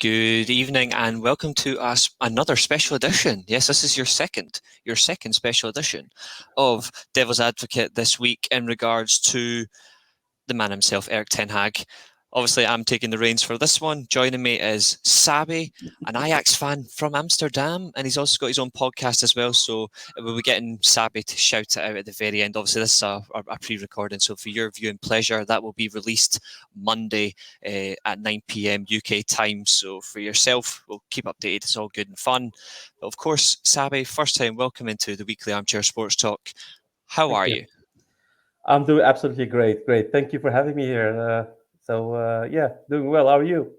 Good evening and welcome to another special edition. Yes, this is your second special edition of Devil's Advocate this week in regards to the man himself, Erik Ten Hag. Obviously, I'm taking the reins for this one. Joining me is Sahbi, an Ajax fan from Amsterdam, and he's also got his own podcast as well. So we'll be getting Sahbi to shout it out at the very end. Obviously, this is a pre-recording, so for your viewing pleasure, that will be released Monday at 9 p.m. UK time. So for yourself, we'll keep updated. It's all good and fun. But of course, Sahbi, first time welcome into the weekly Armchair Sports Talk. How Thank are you. you? I'm doing absolutely great. Thank you for having me here. Doing well. How are you?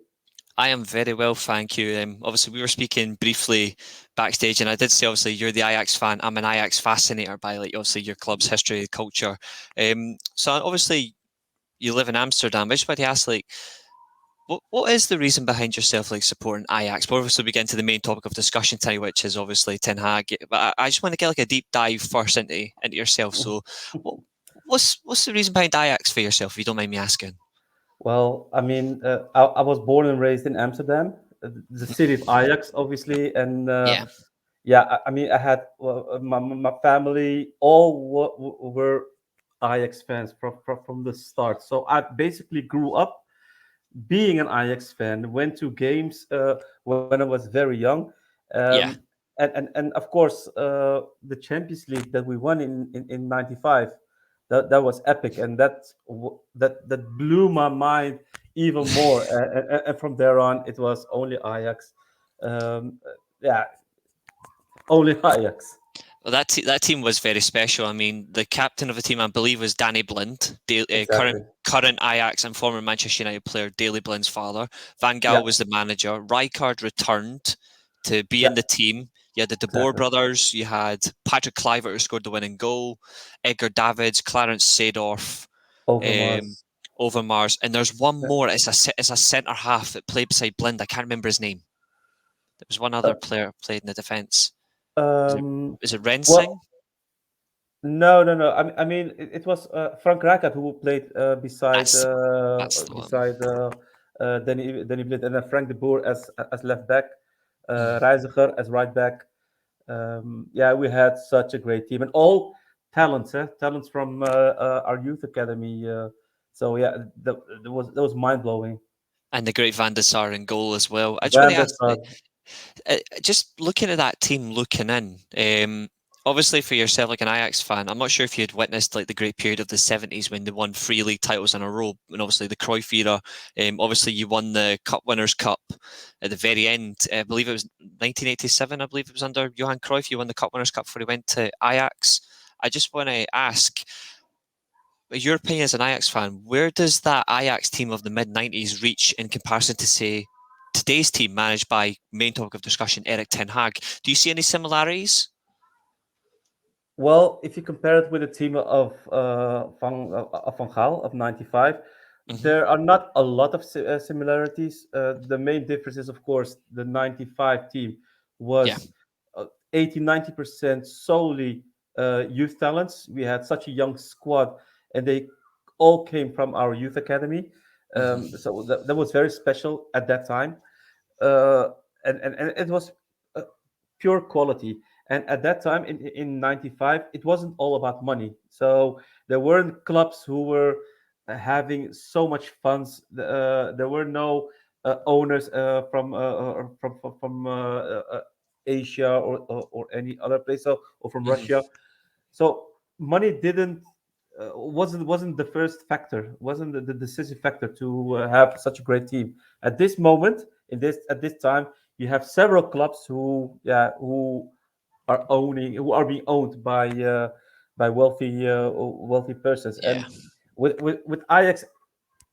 I am very well, thank you. Obviously, we were speaking briefly backstage, and I did say, obviously, you're the Ajax fan. I'm an Ajax fascinator by, obviously, your club's history, culture. So obviously, you live in Amsterdam. I just want to ask, what is the reason behind yourself, supporting Ajax? But obviously, we get into the main topic of discussion tonight, which is obviously Ten Hag. But I just want to get a deep dive first into yourself. So, what's the reason behind Ajax for yourself, if you don't mind me asking? Well, I was born and raised in Amsterdam, the city of Ajax, obviously, and Yeah. I had my family all were Ajax fans from the start. So I basically grew up being an Ajax fan. Went to games when I was very young, um, Yeah. and of course the Champions League that we won in '95. That was epic, and that blew my mind even more. And from there on, it was only Ajax. Um, yeah, only Ajax. Well, that team was very special. I mean, the captain of the team, I believe, was Danny Blind, current Exactly. Ajax and former Manchester United player, Daley Blind's father. Van Yeah, Gaal was the manager. Rijkaard returned to be in yeah, the team. You had the De Boer exactly. brothers. You had Patrick Kluivert, who scored the winning goal. Edgar Davids, Clarence Seedorf, um, Overmars. Overmars, and there's one Yeah. more. It's a centre half that played beside Blind. I can't remember his name. There was one other Uh, player played in the defence. Is it um, is it Rensing? well, no. It was Frank Rijkaard who played That's the one. beside Danny Blind, and then Frank de Boer as left back, Mhm. Reiziger as right back. Yeah, we had such a great team, and all talents from our youth academy. So yeah, that was mind blowing. And the great Van der Sar in goal as well. I just want Van to der ask, Sar. just looking at that team, looking in, obviously for yourself, like an Ajax fan, I'm not sure if you had witnessed the great period of the 70s when they won 3 league titles in a row, and obviously the Cruyff era. Obviously, you won the Cup Winners' Cup at the very end. I believe it was 1987. I believe it was under Johan Cruyff. You won the Cup Winners' Cup before he went to Ajax. I just want to ask, your opinion as an Ajax fan, where does that Ajax team of the mid-90s reach in comparison to, say, today's team managed by main topic of discussion, Erik Ten Hag? Do you see any similarities? Well, if you compare it with the team of Van Gaal of '95, Hmm. there are not a lot of similarities. The main difference is, of course, the '95 team Yeah. was 80-90% solely youth talents. We had such a young squad, and they all came from our youth academy. Hmm. So that was very special at that time. uh, and it was uh, pure quality. And at that time in '95, it wasn't all about money. So there weren't clubs who were having so much funds. There were no owners from Asia or any other place, or from Hmm. Russia. So money didn't wasn't the first factor, wasn't the decisive factor to have such a great team. At this moment, in this at this time, you have several clubs who are being owned by wealthy persons. Yeah. And with Ajax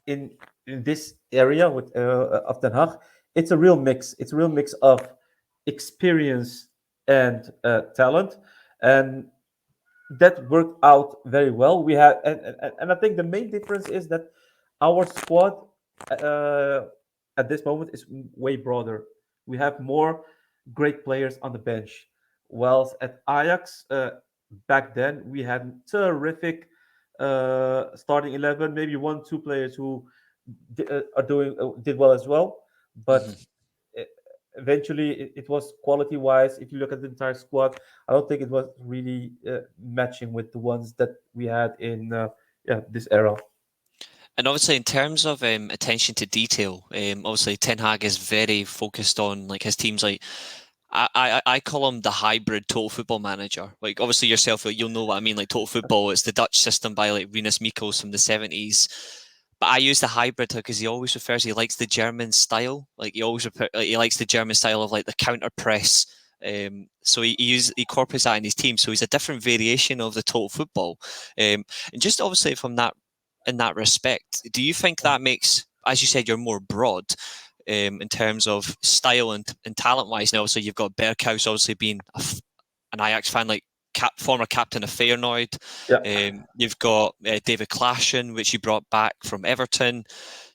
in this area with of Den Haag, it's a real mix. It's a real mix of experience and talent, and that worked out very well. We had, and I think the main difference is that our squad uh, at this moment is way broader. We have more great players on the bench. Whilst at Ajax back then we had terrific starting 11, maybe one two players who did well as well, but Hmm. eventually it was quality wise. If you look at the entire squad, I don't think it was really matching with the ones that we had in this era. And obviously, in terms of attention to detail, obviously Ten Hag is very focused on like his teams. Like I call him the hybrid total football manager. Like obviously yourself, like, you'll know what I mean. Like total football, it's the Dutch system by like Rinus Michels from the 70s. But I use the hybrid because he always refers. He likes the German style. Like he likes the German style of like the counter press. So he incorporates that in his team. So he's a different variation of the total football. And just obviously from that in that respect, do you think that makes, as you said, you're more broad in terms of style and talent wise? Now, obviously, you've got Berghuis obviously being an Ajax fan, like former captain of Feyenoord. Yeah. You've got David Klaassen, which you brought back from Everton.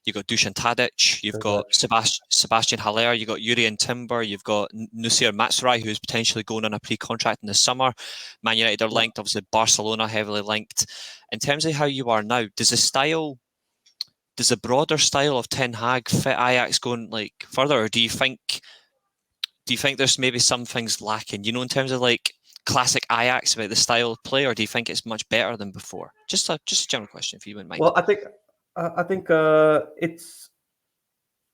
You've got Dusan Tadic. You've got Sebastian Haller. You've got Jurien Timber. You've got Nusir Matsurai, who's potentially going on a pre-contract in the summer. Man United are linked. Obviously, Barcelona heavily linked. In terms of how you are now, does the broader style of Ten Hag fit Ajax going like further, or do you think there's maybe some things lacking? You know, in terms of like classic Ajax about the style of play, or do you think it's much better than before? Just a general question, if you wouldn't mind. Well, I think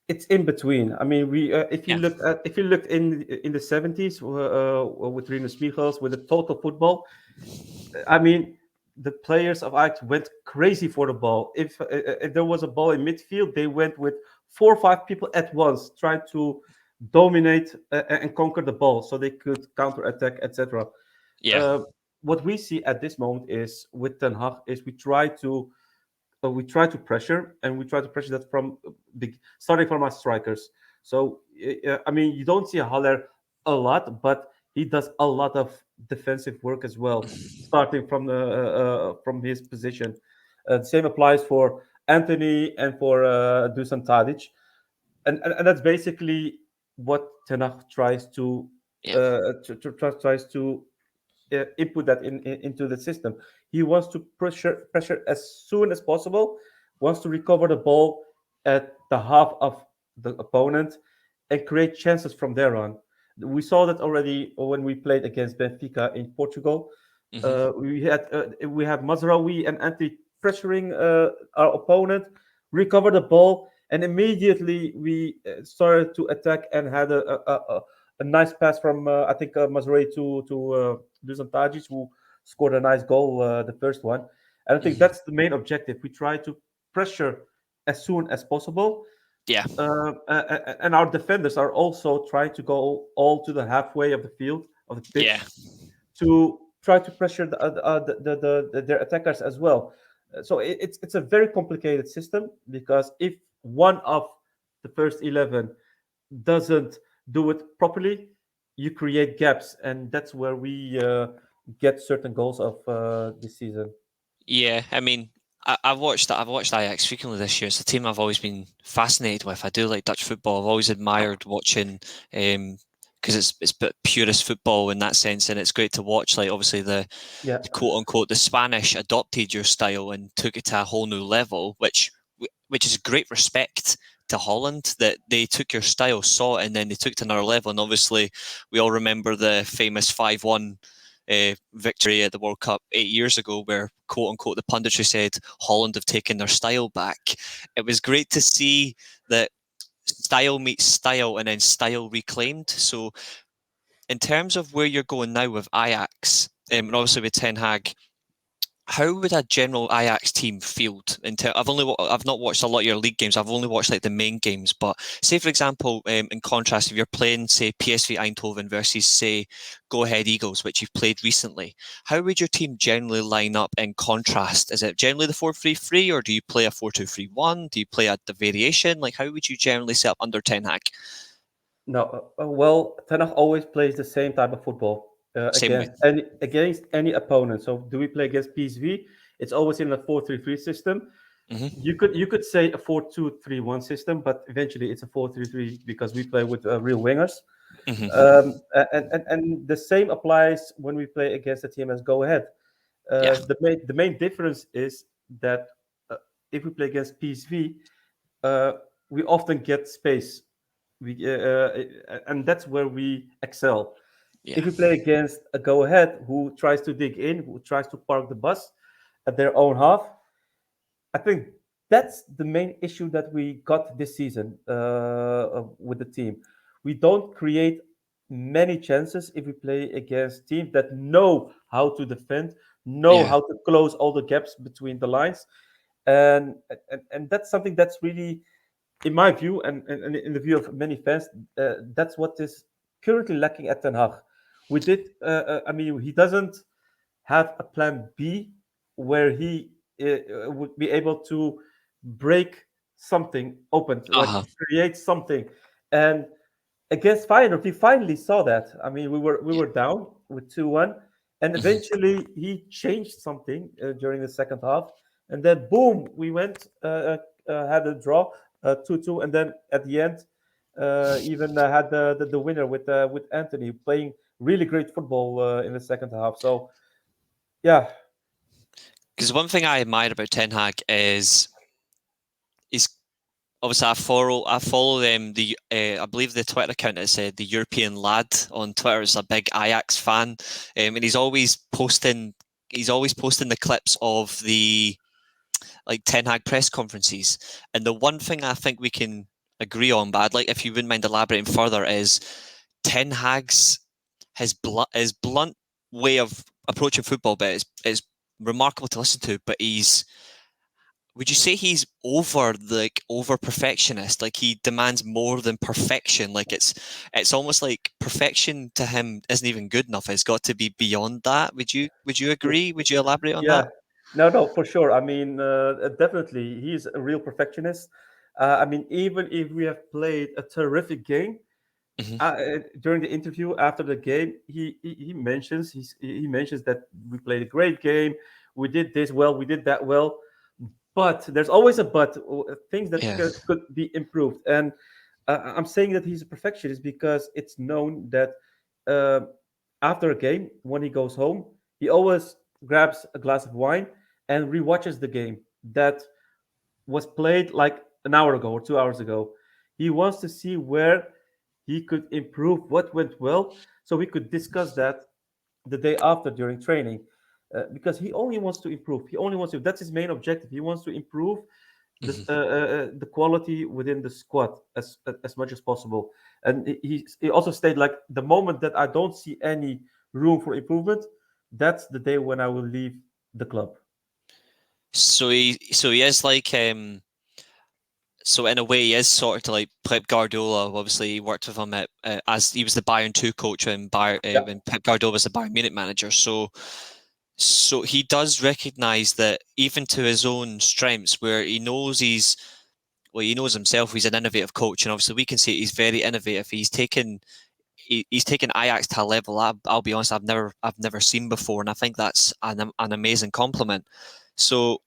it's in between. I mean, we if you Yeah. looked in the 70s with Rinus Michels with the total football, I mean, the players of Ajax went crazy for the ball. If there was a ball in midfield, they went with 4 or 5 people at once, trying to dominate and conquer the ball, so they could counter attack, etc. Yeah. Uh, what we see at this moment is with Ten Hag is we try to pressure, and we try to pressure that from starting from our strikers. So I mean, you don't see Haller a lot, but he does a lot of defensive work as well, starting from his position. The same applies for Anthony and for Dusan Tadic, and that's basically what Tenach tries to Yeah. tries to input that into the system. He wants to pressure as soon as possible, wants to recover the ball at the half of the opponent and create chances from there on. We saw that already when we played against Benfica in Portugal. We have Mazraoui and Anthony pressuring our opponent, recover the ball, and immediately we started to attack and had a nice pass from I think Mazraoui to Dusan Tadic, who scored a nice goal, the first one. And I think that's the main objective. We try to pressure as soon as possible. Yeah. And our defenders are also trying to go all to the halfway of the field, of the pitch, Yeah. to try to pressure their attackers as well. So it's a very complicated system, because if one of the first 11 doesn't do it properly, you create gaps, and that's where we get certain goals of this season. Yeah, I mean, I've watched Ajax frequently this year. It's a team I've always been fascinated with. I do like Dutch football. I've always admired watching, because it's purist football in that sense, and it's great to watch. Like obviously the Yeah, quote unquote the Spanish adopted your style and took it to a whole new level, which is great respect to Holland, that they took your style, saw it, and then they took it to another level. And obviously, we all remember the famous 5-1 victory at the World Cup 8 years ago, where quote unquote the punditry said Holland have taken their style back. It was great to see that style meets style and then style reclaimed. So, in terms of where you're going now with Ajax, and obviously with Ten Hag, how would a general Ajax team field? I've not watched a lot of your league games. I've only watched like the main games. But say, for example, in contrast, if you're playing say PSV Eindhoven versus say Go Ahead Eagles, which you've played recently, how would your team generally line up in contrast? Is it generally the 4-3-3, or do you play a 4-2-3-1? Do you play the variation? Like, how would you generally set up under Ten Hag? no, well, Tenach always plays the same type of football Same way. against any opponent. So, do we play against PSV? It's always in a 4-3-3 system. You could say a 4-2-3-1 system, but eventually it's a 4-3-3 because we play with real wingers. And the same applies when we play against a team as Go Ahead. Yeah. The main difference is that if we play against PSV, we often get space And that's where we excel. Yeah. If we play against a go ahead who tries to dig in, who tries to park the bus at their own half, I think that's the main issue that we got this season with the team. We don't create many chances if we play against teams that know how to defend, know Yeah. how to close all the gaps between the lines, and that's something that's really, in my view, and in the view of many fans, that's what is currently lacking at Ten Hag. I mean, he doesn't have a plan B where he would be able to break something open, like Uh-huh. create something. And against Feyenoord, we finally saw that. I mean, we Yeah. were down with 2-1, and Mhm. eventually he changed something during the second half, and then boom, we went had a draw 2-2, and then at the end even had the winner with Anthony playing really great football in the second half. So yeah, Because one thing I admire about Ten Hag is obviously I follow them. I believe the Twitter account is the European Lad on Twitter is a big Ajax fan, and he's always posting the clips of the like Ten Hag press conferences. And the one thing I think we can agree on, but I'd like if you wouldn't mind elaborating further, is Ten Hag's his blunt way of approaching football, but it's remarkable to listen to. But would you say he's over perfectionist? Like he demands more than perfection. Like it's almost like perfection to him isn't even good enough. It's got to be beyond that. Would you agree? Would you elaborate on yeah, that? no, for sure. I mean, definitely, he's a real perfectionist. I mean, even if we have played a terrific game, Hmm. during the interview after the game, he mentions that we played a great game, we did this well, we did that well, but there's always a but, things that Yeah. could be improved. And I'm saying that he's a perfectionist because it's known that uh, after a game, when he goes home, he always grabs a glass of wine and rewatches the game that was played like an hour ago or 2 hours ago. He wants to see where he could improve, what went well, so we could discuss that the day after during training. Because he only wants to improve. He only wants to. That's his main objective. He wants to improve Hmm. the quality within the squad as much as possible. And he also stated like the moment that I don't see any room for improvement, that's the day when I will leave the club. So he is like so in a way he is sort of like Pep Guardiola. Obviously, he worked with him as he was the Bayern two coach Yeah. when Pep Guardiola was the Bayern Munich manager. So he does recognise that even to his own strengths, where he knows himself he's an innovative coach, and obviously we can see he's very innovative. He's taken Ajax to a level I'll be honest I've never seen before, and I think that's an amazing compliment. So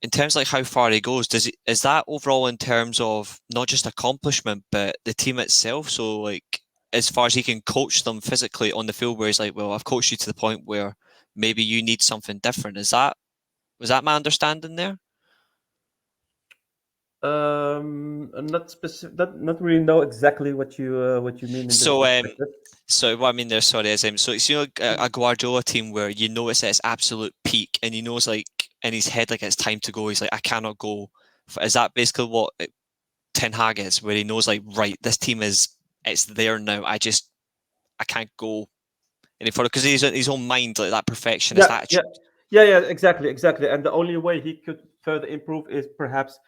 in terms of like how far he goes, is that overall in terms of not just accomplishment but the team itself? So like as far as he can coach them physically on the field, where he's like, well, I've coached you to the point where maybe you need something different. Was that my understanding there? Not specific. Not really know exactly what you mean in this So perspective. so what I mean there, sorry, is so it's a Guardiola team where it's at its absolute peak, and he knows like in his head like it's time to go. He's like, I cannot go. Is that basically what Ten Hag is, where he knows like, right, this team it's there now. I can't go any further because he's in his own mind like that perfectionist Yeah, yeah, attitude. yeah. Exactly, exactly. And the only way he could further improve is perhaps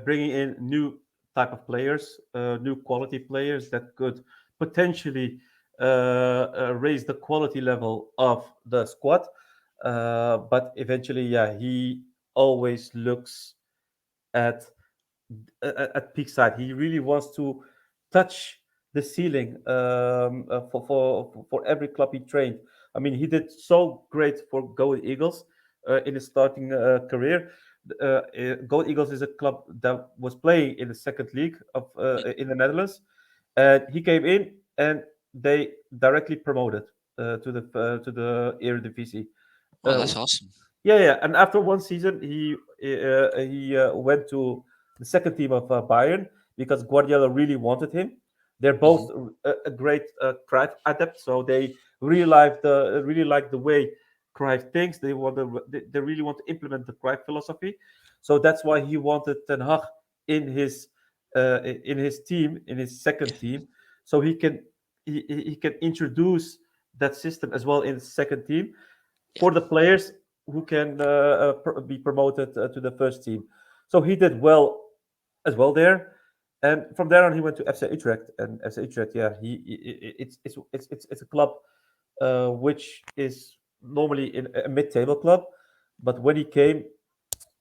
bringing in new type of players, new quality players that could potentially raise the quality level of the squad. But eventually, yeah, he always looks at at peak side. He really wants to touch the ceiling for every club he trained. I mean, he did so great for Go Eagles in his starting career. Go Eagles is a club that was playing in the second league of in the Netherlands, and he came in and they directly promoted to the Eredivisie. Oh, Uh, that's awesome. yeah, yeah. And after one season, he went to the second team of Bayern. because Guardiola really wanted him. They're Hmm. both a great Cruyff adept, so they really like the way Cruyff thinks. They really want to implement the Cruyff philosophy. So that's why he wanted Ten Hag in his team, in his Yeah. second team, so he can introduce that system as well in the second team Yeah. for the players who can be promoted to the first team. So he did well as well there, and from there on he went to FC Utrecht, and FC Utrecht, yeah, it's a club which is normally in a mid-table club, but when he came,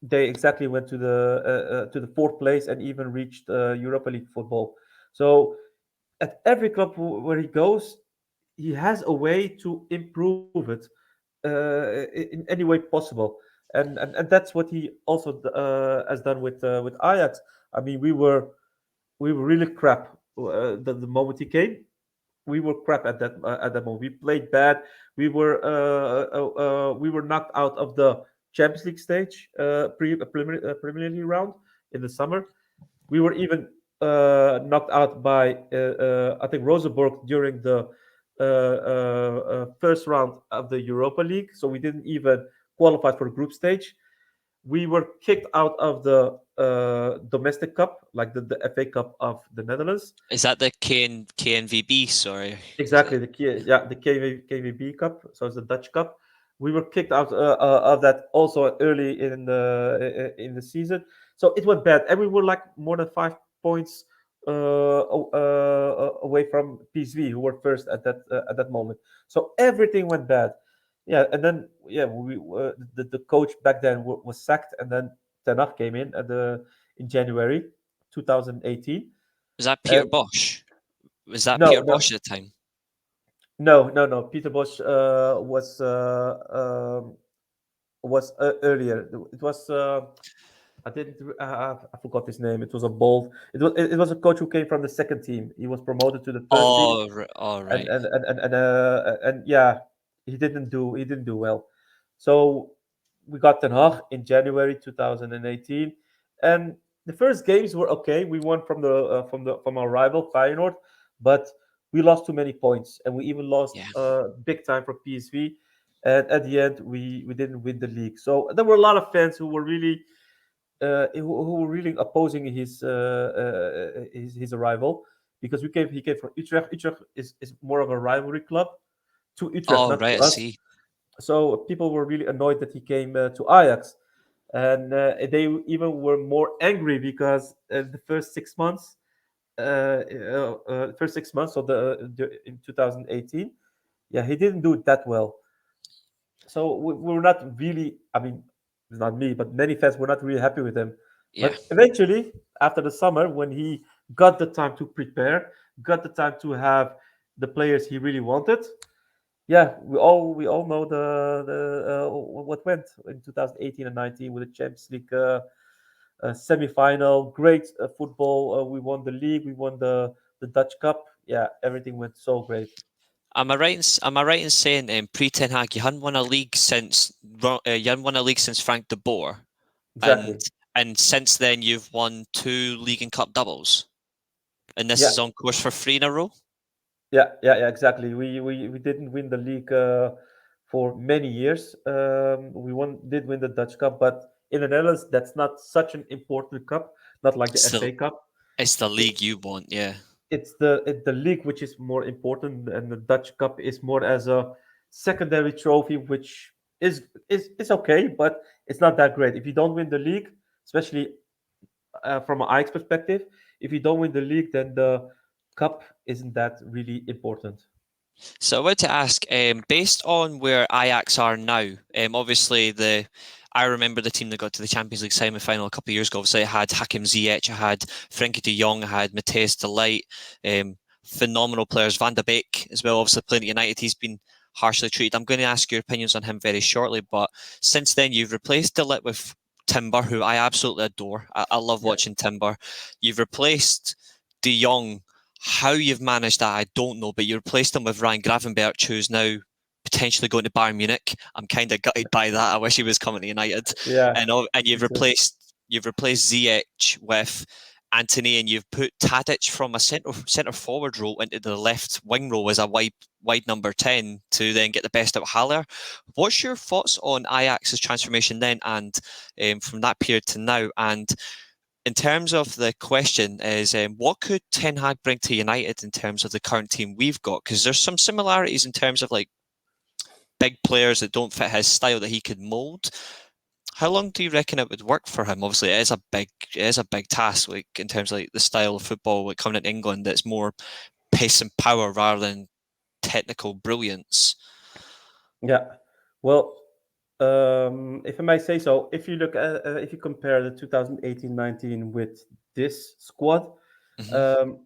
they exactly went to the fourth place and even reached Europa League football. So at every club where he goes, he has a way to improve it in any way possible, and that's what he also has done with Ajax. I mean, we were really crap the moment he came. We were crap at that moment. We played bad. We were knocked out of the Champions League stage preliminary round in the summer. We were even knocked out by I think Rosenborg during the first round of the Europa League. So we didn't even qualify for the group stage. We were kicked out of the domestic cup, like the FA Cup of the Netherlands. Is that the KNVB? Sorry, is Exactly, it? the KVB Cup, so it's the Dutch Cup. We were kicked out of that also early in the season, so it went bad, and we were like more than 5 points away from PSV, who were first at that moment. So everything went bad. Yeah, and then the coach back then was sacked, and then Ten Hag came in January 2018. Was that Peter And Bosch? Was that no, Peter no, Bosch at the time? no, no, no. Peter Bosch was earlier. It was I didn't I forgot his name. It was a bold. It was a coach who came from the second team. He was promoted to the third team, All and right. yeah, he didn't do well. So we got Ten Hag in January 2018, and the first games were okay. We won from our rival Feyenoord, but we lost too many points, and we even lost Yeah. big time for PSV. And at the end, we didn't win the league. So there were a lot of fans who were really opposing his arrival, because he came from Utrecht. Utrecht is more of a rivalry club to Utrecht, Oh, not to right. I us. see. So people were really annoyed that he came to Ajax, and they even were more angry because the first 6 months of the in 2018, yeah, he didn't do it that well. So we were not really. I mean, it's not me, but many fans were not really happy with him. Yeah. But eventually, after the summer, when he got the time to prepare, got the time to have the players he really wanted, yeah, we all know what went in 2018 and 19 with the Champions League semi-final. Great football. We won the league. We won the Dutch Cup. Yeah, everything went so great. Am I right in saying pre Ten Hag you hadn't won a league since you hadn't won a league since Frank de Boer, and Exactly. since then you've won two league and cup doubles, and this Yeah, is on course for three in a row. yeah, exactly. We didn't win the league for many years. Did win the Dutch Cup, but in the Netherlands, that's not such an important cup. Not like the It's the FA Cup. it's the It, league you want, yeah. it's the league which is more important, and the Dutch Cup is more as a secondary trophy, which is okay, but it's not that great. If you don't win the league, especially from an Ajax perspective, if you don't win the league, then the cup isn't that really important. So I want to ask, based on where Ajax are now, obviously I remember the team that got to the Champions League semi-final a couple of years ago. Obviously, I had Hakim Ziyech, I had Frenkie de Jong, I had Matthijs de Ligt, phenomenal players. Van de Beek as well, obviously playing at United. He's been harshly treated. I'm going to ask your opinions on him very shortly, but since then you've replaced de Ligt with Timber, who I absolutely adore. I love Yeah, watching Timber. You've replaced de Jong. How you've managed that, I don't know, but you replaced him with Ryan Gravenberch, who's now potentially going to Bayern Munich. I'm kind of gutted by that. I wish he was coming to United. yeah, And me too. you've replaced Ziyech with Anthony, and you've put Tadic from a centre forward role into the left wing role as a wide number 10 to then get the best out of Haller. What's your thoughts on Ajax's transformation then, and from that period to now? And in terms of the question is, what could Ten Hag bring to United in terms of the current team we've got? Because there's some similarities in terms of like big players that don't fit his style that he could mould. How long do you reckon it would work for him? Obviously, it is a big task, like in terms of like the style of football, like coming into England, that's more pace and power rather than technical brilliance. Yeah. Well, if I may say so, if you look at if you compare the 2018-19 with this squad, Mm-hmm. um,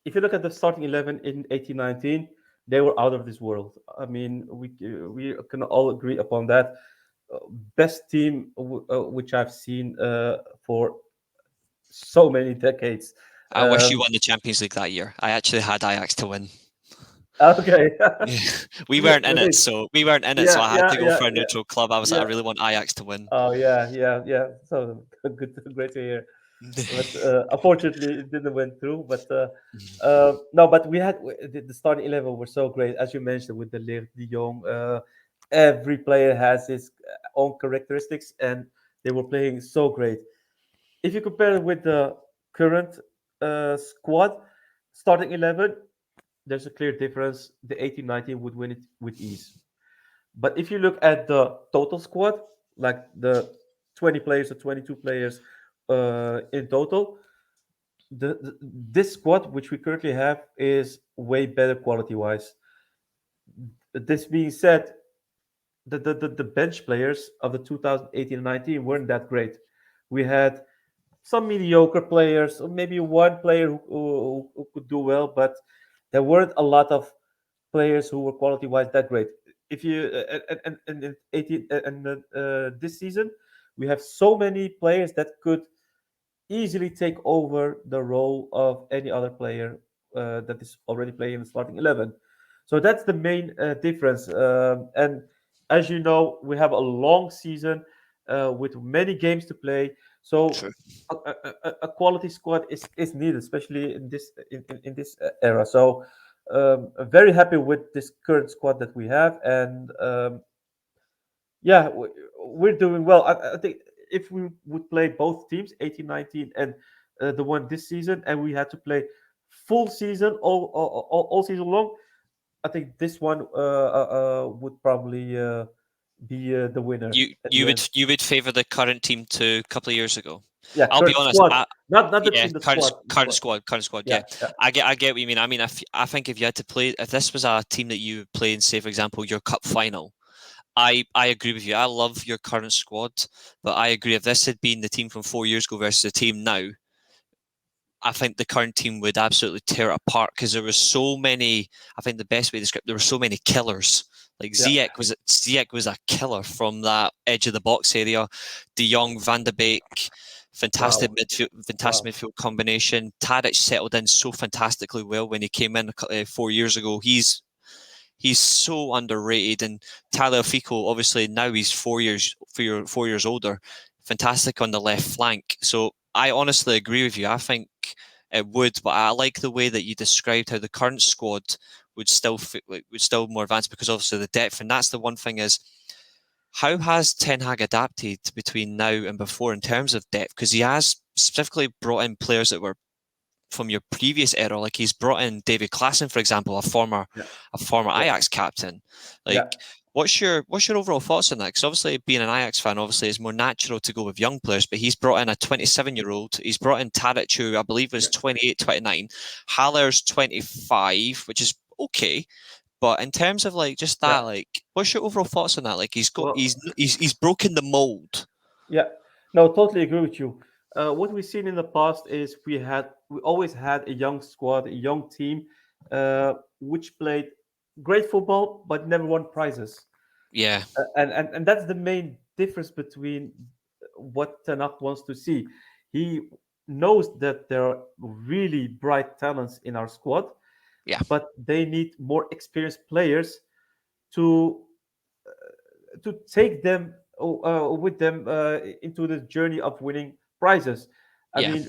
if you look at the starting 11 in 18-19, they were out of this world. I mean, we can all agree upon that. Best team which I've seen for so many decades. I wish you won the Champions League that year. I actually had Ajax to win. Okay. Yeah. We weren't in it, Great. so I had Yeah, to go yeah, for a yeah, neutral club. I was like, I yeah. really want Ajax to win. Oh yeah, yeah, yeah. So good, great to hear. But unfortunately, it didn't went through. But no, but we had the starting 11 were so great, as you mentioned, with the Ligt, De Jong. Every player has his own characteristics, and they were playing so great. If you compare it with the current squad, starting 11, there's a clear difference. The 18-19 would win it with ease. But if you look at the total squad, like the 20 players or 22 players in total, this squad which we currently have is way better quality wise. This being said, the bench players of the 2018-19 weren't that great. We had some mediocre players, or maybe one player who could do well, but there weren't a lot of players who were quality wise that great. If you and in 18 and this season, we have so many players that could easily take over the role of any other player that is already playing in the starting 11. So that's the main difference. And as you know, we have a long season with many games to play. So True. a quality squad is needed, especially in this era. So very happy with this current squad that we have, and yeah, we're doing well. I think if we would play both teams, 18-19 and the one this season, and we had to play full season all season long, I think this one would probably be the winner You at you the would end. you would favour the current team to a couple of years ago. Yeah, I'll be current honest. squad, not the Yeah, team, the squad, the squad. current squad. Yeah, Yeah, yeah, I get what you mean. I mean, I think if you had to play, if this was a team that you would play in, say, for example, your cup final, I agree with you. I love your current squad, but I agree if this had been the team from 4 years ago versus the team now, I think the current team would absolutely tear it apart because there was so many. I think the best way to describe there were so many killers. Like yeah. Ziyech was a killer from that edge of the box area. De Jong, Van de Beek, Wow, fantastic wow, midfield combination. Tadic settled in so fantastically well when he came in 4 years ago. He's so underrated, and Tyler Fico obviously now he's 4 years older. Fantastic on the left flank. So I honestly agree with you. I think it would, but I like the way that you described how the current squad would still would still more advanced because obviously the depth, and that's the one thing is how has Ten Hag adapted between now and before in terms of depth? Because he has specifically brought in players that were from your previous era. Like he's brought in David Klassen, for example, yeah, a former yeah, Ajax captain. yeah, Like, what's your overall thoughts on that? Because obviously, being an Ajax fan, obviously, it's more natural to go with young players. But he's brought in a 27-year-old. He's brought in Tadic, who I believe was yeah, 28, 29. Haller's 25, which is okay. But in terms of like just that, yeah. like, what's your overall thoughts on that? Like, Well, he's broken the mold. yeah, no, totally agree with you. What we've seen in the past is we always had a young squad, a young team, which played great football but never won prizes. Yeah, And that's the main difference between what Tanakh wants to see. He knows that there are really bright talents in our squad, yeah, but they need more experienced players to take them with them into the journey of winning prizes. I Yeah. mean,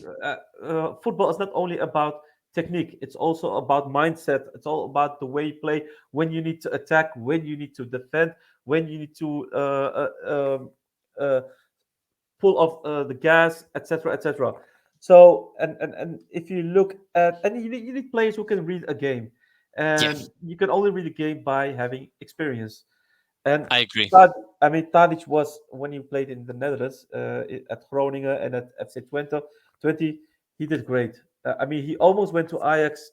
football is not only about technique; it's also about mindset. It's all about the way you play, when you need to attack, when you need to defend, when you need to uh, pull off the gas, etc., etc. So, and if you look at, and you need players who can read a game, Yeah. and you can only read a game by having experience. And I agree. Tad, I mean, Tadic was, when he played in the Netherlands, at Groningen and at FC Twente, he did great. I mean, he almost went to Ajax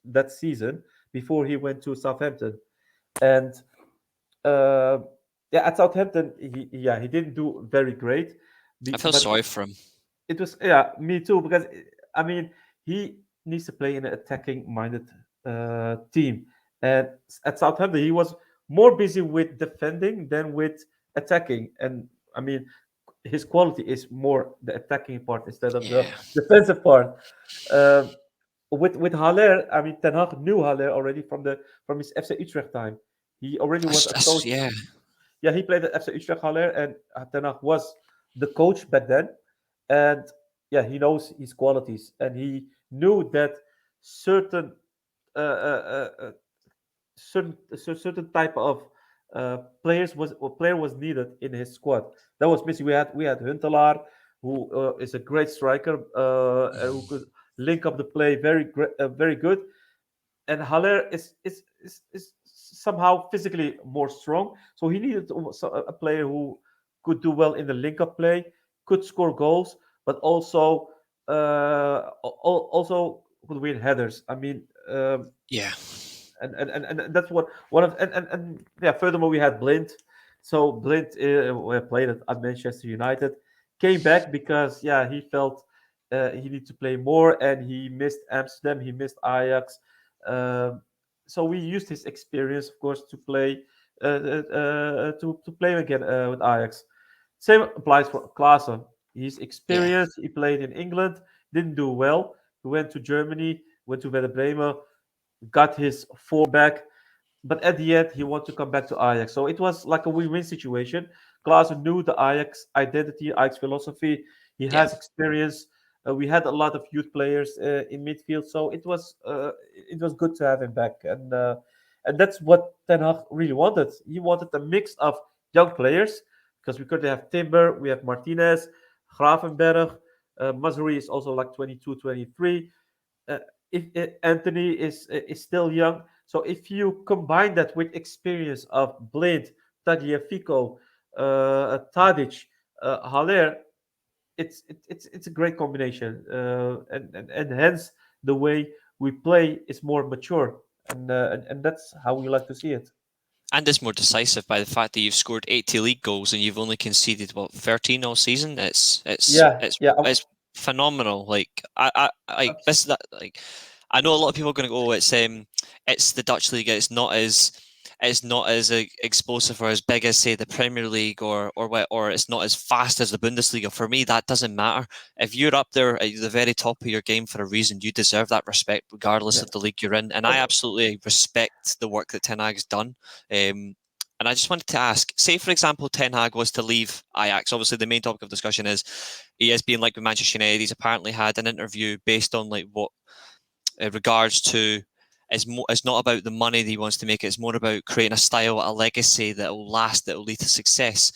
that season before he went to Southampton. And uh, yeah, at Southampton, he didn't do very great, I feel but sorry for him. it was, yeah, me too, because I mean, he needs to play in an attacking minded team, and at Southampton he was more busy with defending than with attacking. And I mean, his quality is more the attacking part instead of the Yeah. defensive part. uh, with Haller, I mean, Ten Hag knew Haller already from his FC Utrecht time. He already was a coach. Yeah. Yeah, he played at FC Utrecht Haller, and Ten Hag was the coach back then. And yeah, he knows his qualities, and he knew that certain certain type of player was needed in his squad. That was missing. We had Huntelaar, who is a great striker, who could link up the play very good. And Haller is somehow physically more strong, so he needed a player who could do well in the link-up play, could score goals, but also could win headers. I mean, Yeah. and that's what one of and yeah. Furthermore, we had Blind. So Blind played at Manchester United, came back because yeah, he felt he needed to play more, and he missed Amsterdam, he missed Ajax. Um, so we used his experience, of course, to play to play again with Ajax. Same applies for Klaassen. He's Yeah. experienced. He played in England, didn't do well. He went to Germany, went to Werder Bremen, got his form back, but at the end he wanted to come back to Ajax. So it was like a win-win situation. Klaassen knew the Ajax identity, Ajax philosophy. He Yeah. has experience. We had a lot of youth players in midfield, so it was good to have him back, and that's what Ten Hag really wanted. He wanted a mix of young players, because we currently have Timber, we have Martinez, Gravenberg, Mazuri is also like 22, 23. uh, if Anthony is still young. So if you combine that with experience of Blind, Tagliafico, Tadic, Haller, it's a great combination, and hence the way we play is more mature, and that's how we like to see it. And it's more decisive by the fact that you've scored 80 league goals and you've only conceded what 13 all season. Yeah, yeah, It's phenomenal. Like I like this that like I know a lot of people are going to go. It's the Dutch league. It's not as explosive or as big as say the Premier League or it's not as fast as the Bundesliga. For me, that doesn't matter. If you're up there at the very top of your game for a reason, you deserve that respect regardless yeah. of the league you're in. And I But absolutely respect the work that Ten Hag's done. And I just wanted to ask, say for example, Ten Hag was to leave Ajax. Obviously, the main topic of discussion is he has been like with Manchester United. He's apparently had an interview based on like what regards to it's not about the money that he wants to make. It's more about creating a style, a legacy that will last, that will lead to success.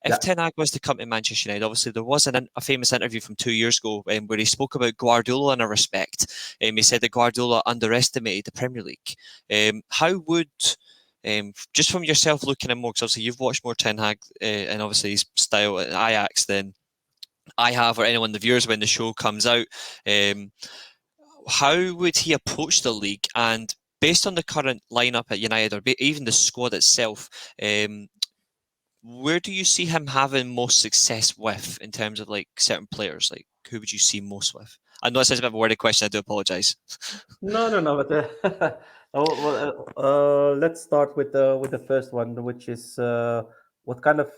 If yeah, Ten Hag was to come to Manchester United, obviously there was a famous interview from 2 years ago where he spoke about Guardiola in a respect. He said that Guardiola underestimated the Premier League. How would just from yourself looking at more, because obviously you've watched more Ten Hag and obviously his style at Ajax than I have or anyone the viewers when the show comes out. Um, how would he approach the league? And based on the current lineup at United, or even the squad itself, where do you see him having most success with in terms of like certain players? Like who would you see most with? I know it sounds a bit of a wordy question. I do apologise. no, but let's start with the first one, which is what kind of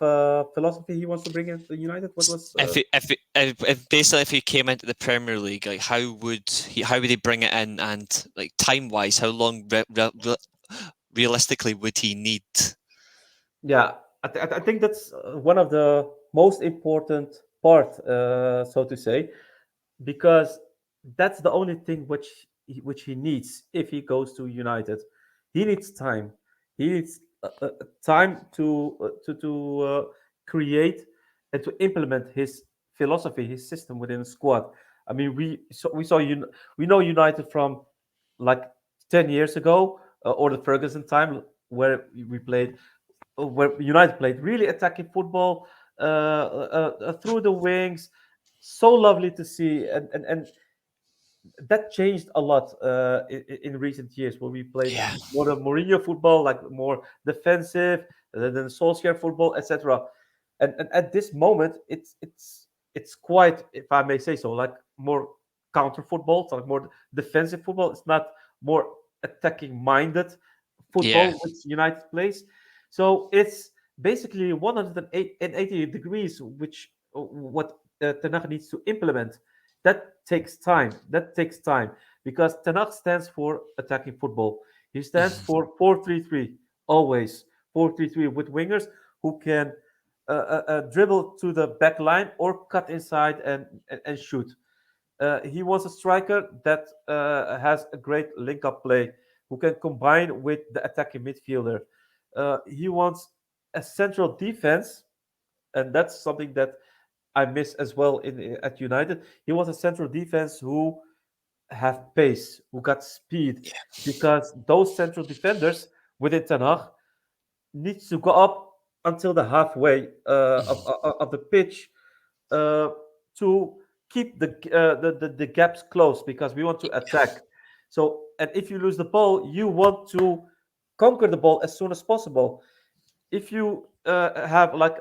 philosophy he wants to bring into United. What was If basically if he came into the Premier League, like how would he bring it in, and like time wise, how long realistically would he need? Yeah, I think that's one of the most important part, so to say. because that's the only thing which he needs if he goes to United. He needs time. He needs time to create and to implement his philosophy, his system within the squad. I mean, we know United from like 10 years ago, or the Ferguson time, where we played, where United played really attacking football through the wings. So lovely to see, and that changed a lot in recent years, where we played Yeah. more the Mourinho football, like more defensive, than Solskjaer football, etc. And at this moment, it's quite, if I may say so, like more counter football, so like more defensive football. It's not more attacking minded Yeah. football which United plays. So it's basically 180 degrees, which what Ten Hag needs to implement. That takes time. That takes time, because Ten Hag stands for attacking football. He stands Mhm. for 4-3-3, always 4-3-3, with wingers who can dribble to the back line or cut inside and shoot. He wants a striker that has a great link-up play, who can combine with the attacking midfielder. He wants a central defense, and that's something that I miss as well in at United. He wants a central defense who have pace, who got speed, Yeah. because those central defenders within Ten Hag needs to go up until the halfway Mhm. of the pitch, uh, to keep the gaps closed, because we want to attack. So, and if you lose the ball, you want to conquer the ball as soon as possible. If you have like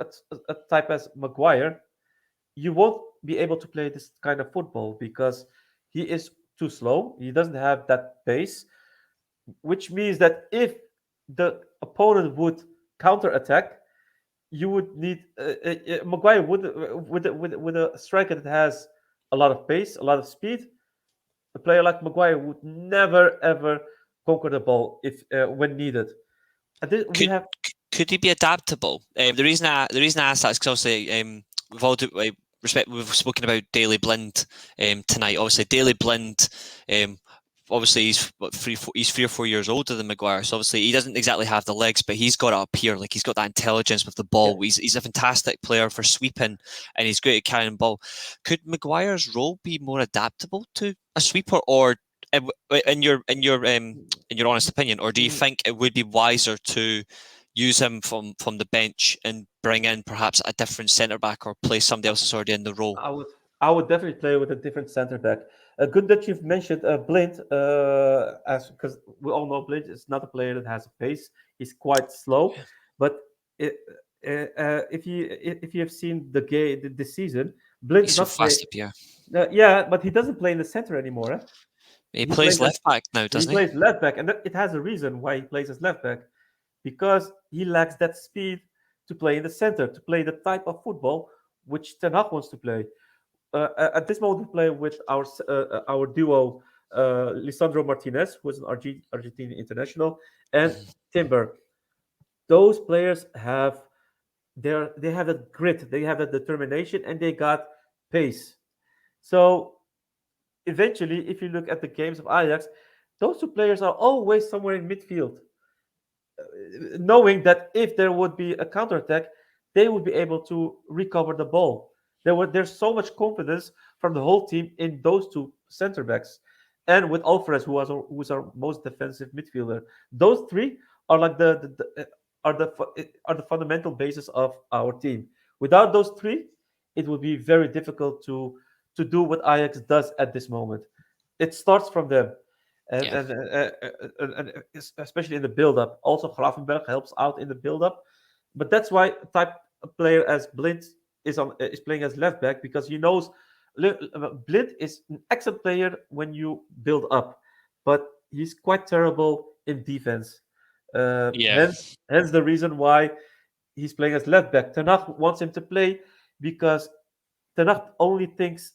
a type as Maguire, you won't be able to play this kind of football, because he is too slow. He doesn't have that pace, which means that if the opponent would counter attack, you would need Maguire would with a striker that has a lot of pace, a lot of speed. A player like Maguire would never ever conquer the ball if when needed. And this, we Could have could he be adaptable? The reason I asked that is because obviously we've all we've spoken about Daily Blind tonight. Obviously, Daily Blind, um, obviously he's what, he's 3 or 4 years older than Maguire, so obviously he doesn't exactly have the legs, but he's got it up here. Like he's got that intelligence with the yeah. ball. He's a fantastic player for sweeping, and he's great at carrying the ball. Could Maguire's role be more adaptable to a sweeper, or in your honest opinion, or do you think it would be wiser to use him from the bench and bring in perhaps a different centre back or play somebody else that's already in the role? I would I would definitely play with a different center back. Good that you've mentioned Blind, as because we all know Blind is not a player that has a pace. He's quite slow, but it, if you have seen the season, Blind He's is so not playing. fast up here. Yeah, but he doesn't play in the center anymore. Eh? He He plays plays as left back now, he doesn't he? plays left back, and it has a reason why he plays as left back, because he lacks that speed to play in the center, to play the type of football which Ten Hag wants to play. At this moment, we play with our duo, Lisandro Martinez, who is an Argentine international, and Mhm. Timber. Those players they have that grit, they have that determination, and they got pace. So eventually, if you look at the games of Ajax, those two players are always somewhere in midfield, knowing that if there would be a counterattack, they would be able to recover the ball. There's so much confidence from the whole team in those two center backs, and with Alvarez, who's our most defensive midfielder. Those three are like are the fundamental basis of our team. Without those three, it would be very difficult to do what Ajax does at this moment. It starts from them, and Yeah. especially in the build-up. Also, Gravenberg helps out in the build-up, but that's why a type of player as Blind is playing as left back, because he knows Blind is an excellent player when you build up, but he's quite terrible in defense. Uh, Yeah. hence, hence the reason why he's playing as left back. Ten Hag wants him to play because Ten Hag only thinks,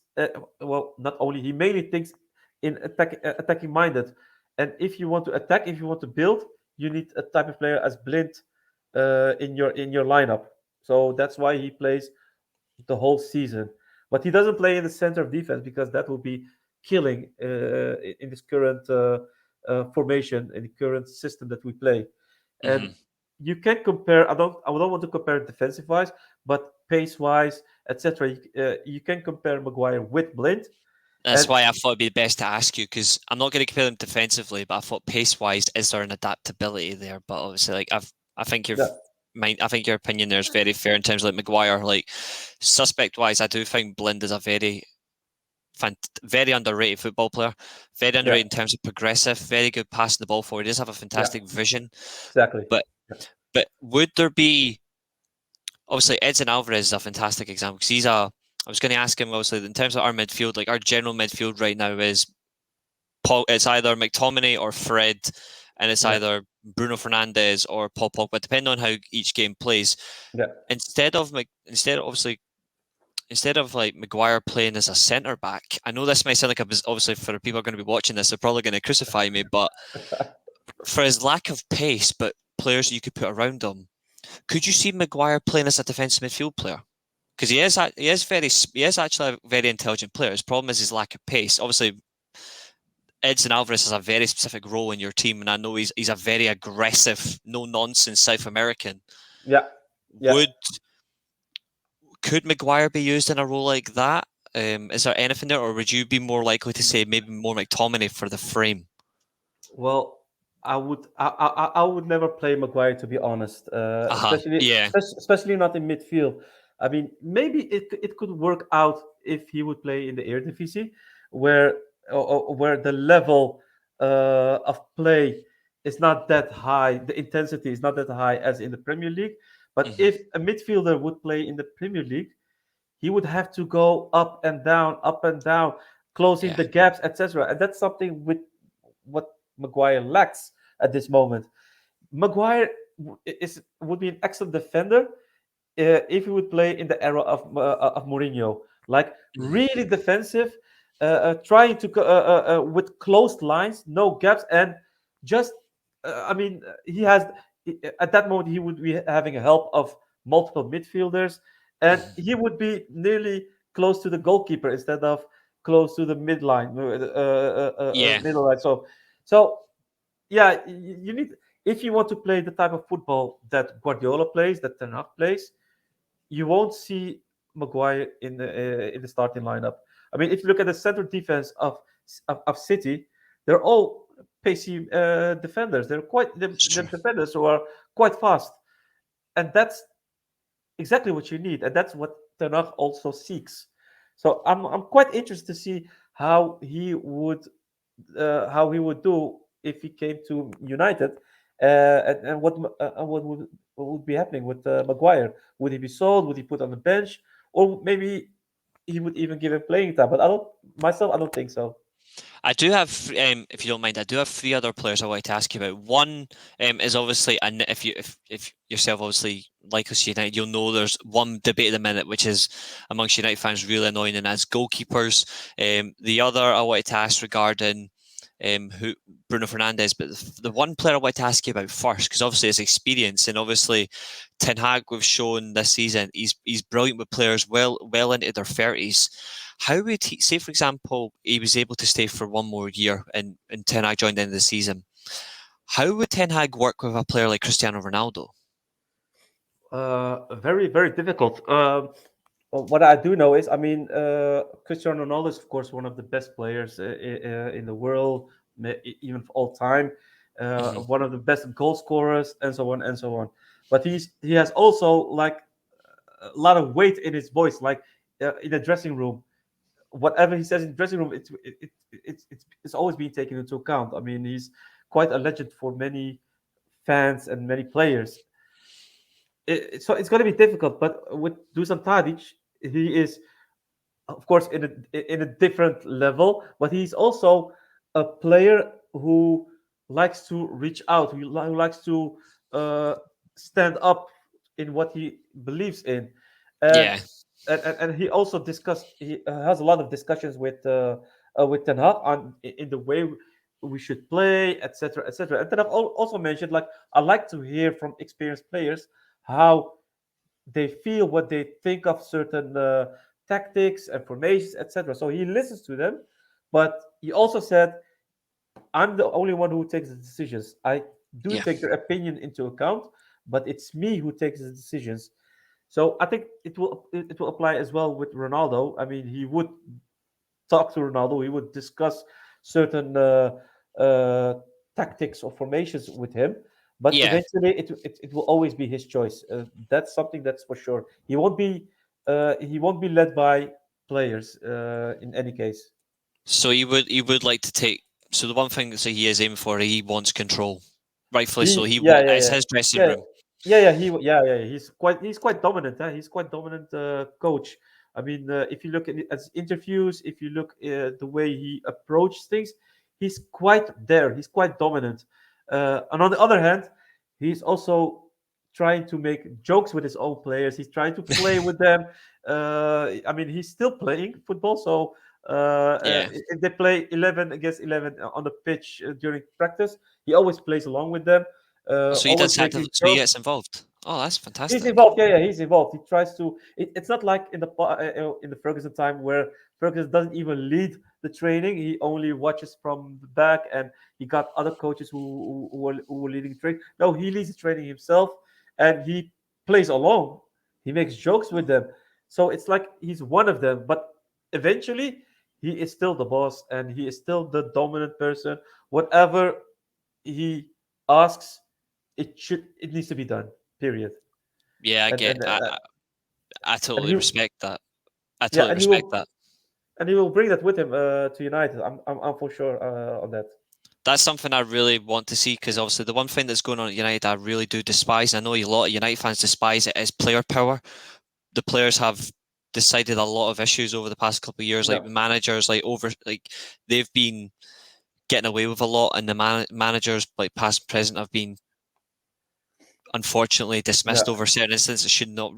well, not only, he mainly thinks in attacking minded. And if you want to attack, if you want to build, you need a type of player as Blind in your lineup. So that's why he plays the whole season. but he doesn't play in the center of defense because that will be killing in this current formation, in the current system that we play. And Hmm. you can compare. I don't want to compare defensive wise, but pace wise, etc. You can compare Maguire with Blind, That's and why I thought it'd be best to ask you because I'm not going to compare them defensively, but I thought pace-wise, is there an adaptability there? But obviously, I think yeah, I think your opinion there is very fair in terms of like Maguire. Like suspect-wise, I do think Blind is a very underrated football player. Very yeah, underrated in terms of progressive. Very good passing the ball forward. He does have a yeah, fantastic vision. exactly. But would there be obviously Edson Alvarez is a fantastic example because he's a. I was going to ask him obviously in terms of our midfield, like our general midfield right now is Paul. It's either McTominay or Fred, and it's Yeah, either Bruno Fernandez or Paul Pogba, depending on how each game plays. yeah, Instead of like Maguire playing as a centre back, I know this might sound like obviously for people who are going to be watching this, they're probably going to crucify me, but for his lack of pace, but players you could put around him, could you see Maguire playing as a defensive midfield player? Because he is actually a very intelligent player. His problem is his lack of pace. Obviously, Edson Alvarez has a very specific role in your team, and I know he's a very aggressive, no nonsense South American. yeah, yeah. Would could Maguire be used in a role like that? Is there anything there, or would you be more likely to say maybe more McTominay for the frame? Well, I would never play Maguire, to be honest, Yeah. especially not in midfield. I mean, maybe it could work out if he would play in the Eredivisie, where where the level of play is not that high, the intensity is not that high as in the Premier League. But Hmm. if a midfielder would play in the Premier League, he would have to go up and down, closing Yeah. the gaps, etc. And that's something with what Maguire lacks at this moment. Maguire would be an excellent defender if he would play in the era of Mourinho, like Hmm. really defensive, trying to with closed lines, no gaps, and just I mean he has at that moment he would be having a help of multiple midfielders, and Hmm. he would be nearly close to the goalkeeper instead of close to the midline, Yeah. middle line. So yeah, you need if you want to play the type of football that Guardiola plays, that Ten Hag plays, you won't see Maguire in the starting lineup. I mean, if you look at the center defense of City, they're all pacey defenders. It's They're true. defenders who are quite fast, and that's exactly what you need, and that's what Ten Hag also seeks. So I'm quite interested to see how he would do if he came to United, and what would be happening with Maguire. Would he be sold? Would he put on the bench, or maybe he would even give him playing time? But I don't think so. I do have, if you don't mind, I do have three other players I wanted to ask you about. One is obviously, and if yourself obviously like us United, you'll know there's one debate at the minute which is amongst United fans really annoying, and that's goalkeepers. The other I wanted to ask regarding who Bruno Fernandez, but the one player I wanted to ask you about first, because obviously his experience and obviously Ten Hag we've shown this season he's brilliant with players well into their 30s. How would he say, for example, he was able to stay for one more year and Ten Hag joined the end of the season? How would Ten Hag work with a player like Cristiano Ronaldo? Very, very difficult. Well, what I do know is, I mean, Cristiano Ronaldo is, of course, one of the best players in the world, even of all time. Hmm. One of the best goal scorers, and so on and so on. But he has also like a lot of weight in his voice, like in the dressing room. Whatever he says in the dressing room, it's always being taken into account. I mean, he's quite a legend for many fans and many players. So it's going to be difficult. But with Dusan Tadic, he is, of course, in a different level, but he's also a player who likes to reach out, who likes to uh, stand up in what he believes in, and Yeah, and he also he has a lot of discussions with Ten Hag on in the way we should play, etc., etc. And then I've also mentioned, like, I like to hear from experienced players how they feel, what they think of certain tactics and formations, etc. So he listens to them, but he also said, I'm the only one who takes the decisions. I do Yeah. take their opinion into account, but it's me who takes the decisions. So I think it will apply as well with Ronaldo. I mean, he would talk to Ronaldo. He would discuss certain uh, tactics or formations with him. But Yeah. eventually, it will always be his choice. That's something that's for sure. He won't be led by players in any case. So he would like to take. So the one thing that he is aiming for, he wants control, rightfully so. He Yeah, want yeah, it's yeah, his dressing yeah, room. yeah. He's quite dominant. Huh? He's quite dominant coach. I mean, if you look at his interviews, if you look the way he approaches things, he's quite there. He's quite dominant. And on the other hand, he's also trying to make jokes with his own players. He's trying to play with them. I mean, he's still playing football, so Yeah. if they play 11 against 11 on the pitch during practice, he always plays along with them, So he always does active. making So he jokes. gets involved. Oh, that's He's fantastic. involved. Yeah, he's involved. He tries to. It's not like in the Ferguson time where Ferguson doesn't even lead the training. He only watches from the back, and he got other coaches who were leading the training. No, he leads the training himself, and he plays along. He makes jokes with them. So it's like he's one of them. But eventually, he is still the boss, and he is still the dominant person. Whatever he asks, it needs to be done. Period. Yeah, I and get. and I, uh, I, I and totally he respect that. I yeah totally and he respect will that. and he will bring that with him to United. I'm for sure on that. That's something I really want to see because obviously the one thing that's going on at United I really do despise. And I know a lot of United fans despise it is player power. The players have decided a lot of issues over the past couple of years. Yeah, Like the managers, they've been getting away with a lot, and the managers, like past and present, have been unfortunately yeah, dismissed over certain instances. Should not.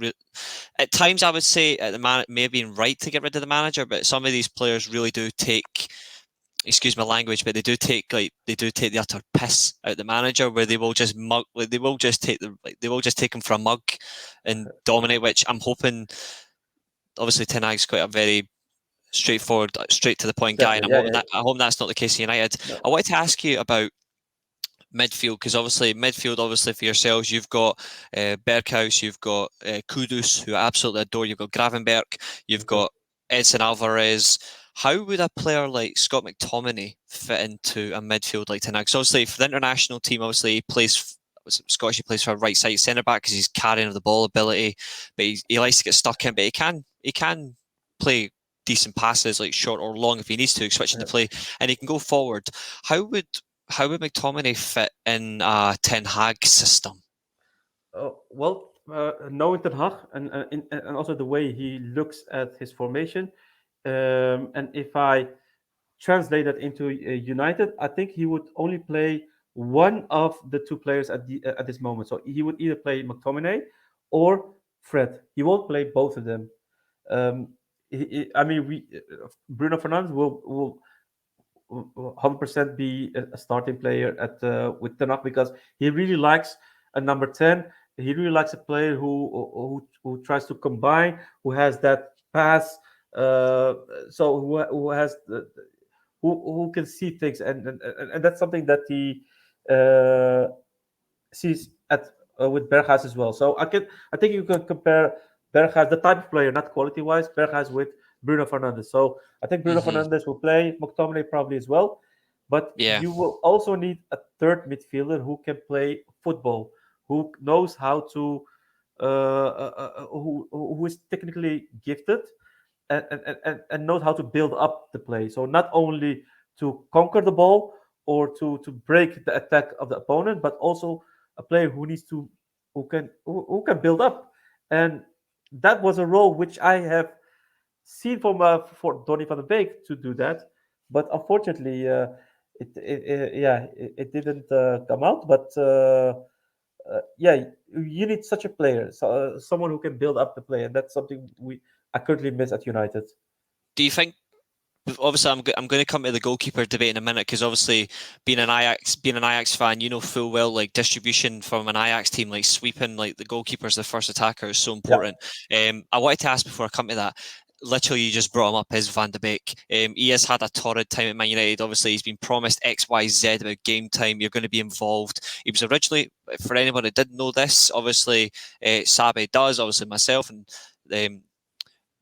At times, I would say the man may have been right to get rid of the manager, but some of these players really do take. Excuse my language, but they do take the utter piss out the manager, where they will just mug, like they will just take him for a mug and dominate. Which I'm hoping, obviously, Ten Hag's quite a very straightforward, straight to the point guy, exactly. and Yeah, yeah. I hope that's not the case in United. No, I wanted to ask you about midfield because obviously midfield, obviously for yourselves, you've got Berghuis, you've got Kudus, who I absolutely adore. You've got Gravenberg, you've okay. got Edson Alvarez. How would a player like Scott McTominay fit into a midfield like tonight? Because obviously for the international team, obviously he plays. Scottish, he plays for a right side centre back because he's carrying of the ball ability, but he likes to get stuck in. But he can play decent passes, like short or long, if he needs to, switching to Yeah. play, and he can go forward. How would how would McTominay fit in a Ten Hag system? Well, knowing Ten Hag and also the way he looks at his formation, and if I translate that into United, I think he would only play one of the two players at this moment. So he would either play McTominay or Fred. He won't play both of them. Um, I mean, Bruno Fernandez will 100% be a starting player at with Ten Hag because he really likes a number 10. He really likes a player who tries to combine, who has that pass, so who has who can see things, and that's something that he uh, sees at with Berghuis as well. So I think you can compare Berghuis, the type of player, not quality wise, Berghuis with Bruno Fernandez. So I think Bruno Hmm. Fernandez will play, McTominay probably as well, but Yeah, you will also need a third midfielder who can play football, who knows how to, who is technically gifted and knows how to build up the play. So not only to conquer the ball or to break the attack of the opponent, but also a player who needs to who can build up. And that was a role which I have seen for Donny van de Beek to do that, but unfortunately, it didn't come out. But yeah, you need such a player, so, someone who can build up the play, and that's something I currently miss at United. do you think? Obviously, I'm going to come to the goalkeeper debate in a minute because obviously being an Ajax fan, you know full well like distribution from an Ajax team, like sweeping like the goalkeeper as the first attacker is so Yeah. important. I wanted to ask before I come to that. literally you just brought him up, is Van de Beek. He has had a torrid time at Man United. Obviously, he's been promised X, Y, Z about game time. You're going to be involved. He was originally, for anyone who didn't know this, obviously Sahbi does, obviously myself, and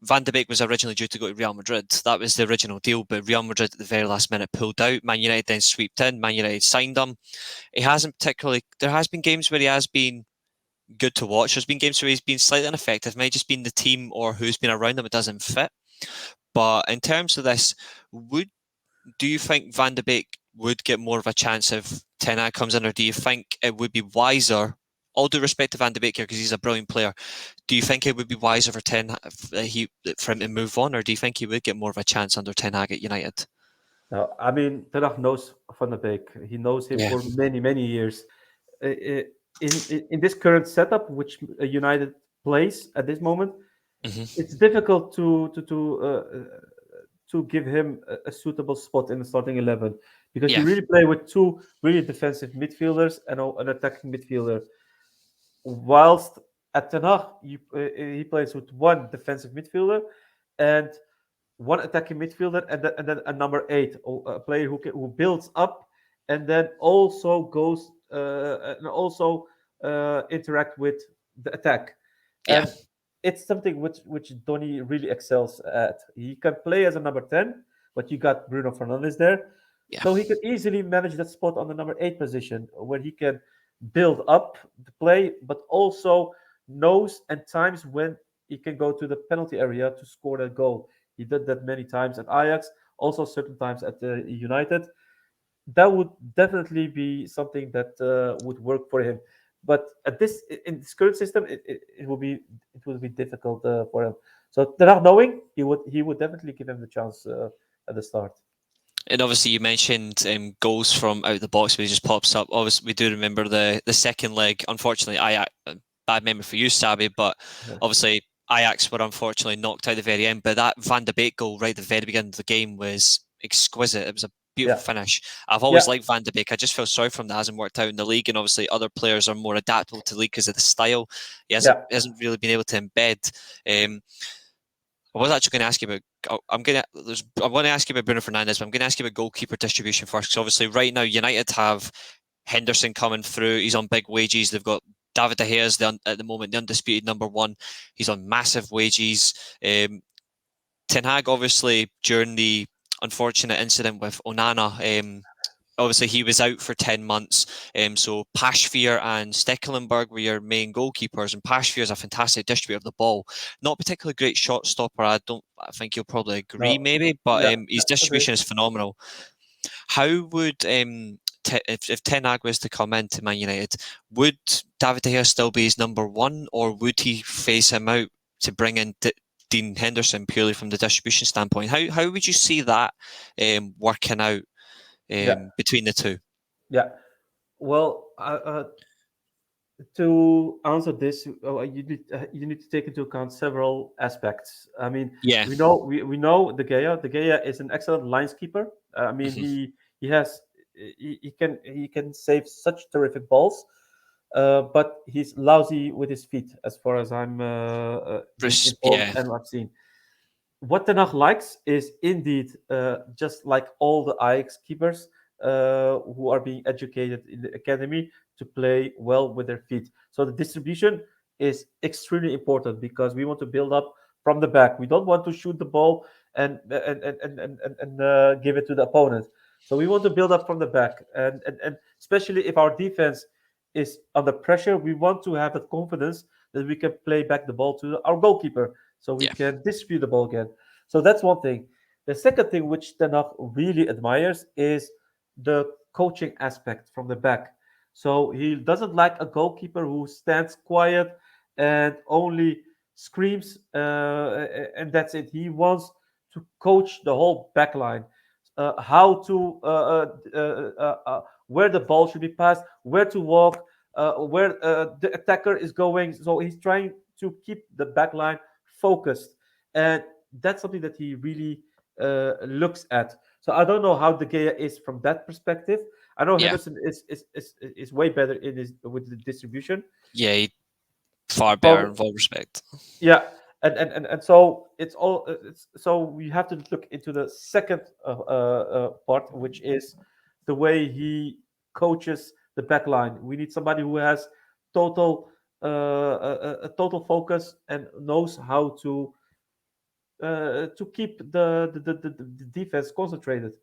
Van de Beek was originally due to go to Real Madrid. That was the original deal, but Real Madrid at the very last minute pulled out. Man United then swept in. Man United signed him. He hasn't particularly. There has been games where he has been good to watch. There's been games where he's been slightly ineffective. It might just been the team or who's been around him it doesn't fit. But in terms of this, do you think Van de Beek would get more of a chance if Ten Hag comes in, or do you think it would be wiser? All due respect to Van de Beek here, because he's a brilliant player. Do you think it would be wiser for for him to move on, or do you think he would get more of a chance under Ten Hag at United? No, I mean, Ten Hag knows Van der Beek. He knows him Yeah. for many, many years. In this current setup, which United plays at this moment, it's difficult to give him a suitable spot in the starting 11 because you really play with two really defensive midfielders and an attacking midfielder. Whilst at Ten Hag, he plays with one defensive midfielder and one attacking midfielder, and then a number 8, a player who builds up and then also goes and also interact with the attack. And it's something which Donny really excels at. He can play as a number 10, but you got Bruno Fernandez there. Yeah. So he could easily manage that spot on the number 8 position where he can build up the play, but also knows and times when he can go to the penalty area to score that goal. He did that many times at Ajax, also certain times at United. That would definitely be something that would work for him. But in this current system, it will be difficult for him. So not knowing, he would definitely give him the chance at the start. And obviously, you mentioned goals from out the box, where he just pops up. Obviously, we do remember the second leg. Unfortunately, bad memory for you, Sahbi, but obviously Ajax were unfortunately knocked out at the very end. But that Van de Beek goal right at the very beginning of the game was exquisite. It was a beautiful finish. I've always liked Van de Beek. I just feel sorry for him that hasn't worked out in the league, and obviously other players are more adaptable to the league because of the style. He hasn't really been able to embed. I was actually going to ask you about. I want to ask you about Bruno Fernandez, but I'm going to ask you about goalkeeper distribution first. Because obviously, right now United have Henderson coming through. He's on big wages. They've got David De Gea at the moment the undisputed number 1. He's on massive wages. Ten Hag, obviously, during the unfortunate incident with Onana, obviously he was out for 10 months. So Pashveer and Stekelenburg were your main goalkeepers, and Pashveer is a fantastic distributor of the ball. Not particularly great shot stopper. I think you'll probably agree, maybe, but his distribution is phenomenal. How would if Ten Hag was to come into Man United, would David De Gea still be his number 1, or would he phase him out to bring in Dean Henderson purely from the distribution standpoint? How would you see that working out between the two? Yeah. Well, to answer this, you need to take into account several aspects. I mean, we know De Gea. De Gea is an excellent lineskeeper. I mean, he can save such terrific balls, but he's lousy with his feet, as far as I'm informed and I've seen. What Ten Hag likes is indeed just like all the Ajax keepers who are being educated in the academy to play well with their feet. So the distribution is extremely important because we want to build up from the back. We don't want to shoot the ball and give it to the opponent. So we want to build up from the back, and especially if our defense is under pressure, we want to have that confidence that we can play back the ball to our goalkeeper, so we can distribute the ball again. So that's one thing. The second thing which Ten Hag really admires is the coaching aspect from the back. So he doesn't like a goalkeeper who stands quiet and only screams, and that's it. He wants to coach the whole back line, how to where the ball should be passed, where to walk, where the attacker is going. So he's trying to keep the back line focused, and that's something that he really looks at. So I don't know how De Gea is from that perspective. I know Henderson is way better with the distribution. Yeah, far better in all respect. Yeah, and so so we have to look into the second part, which is the way he coaches the back line. We need somebody who has total a total focus and knows how to keep the defense concentrated.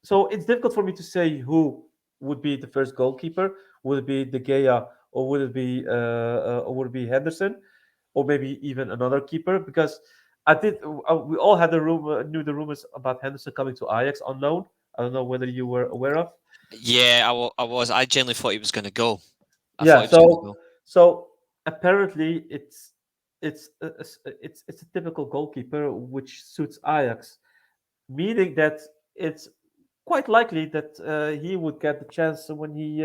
So it's difficult for me to say who would be the first goalkeeper. Would it be De Gea, or would it be Henderson, or maybe even another keeper? Because we all had the rumor, knew the rumors about Henderson coming to Ajax on loan. I don't know whether you were aware of. Yeah, I was. I genuinely thought he was going to go. I thought Yeah. he was going to go. So apparently it's a typical goalkeeper which suits Ajax, meaning that it's quite likely that he would get the chance when he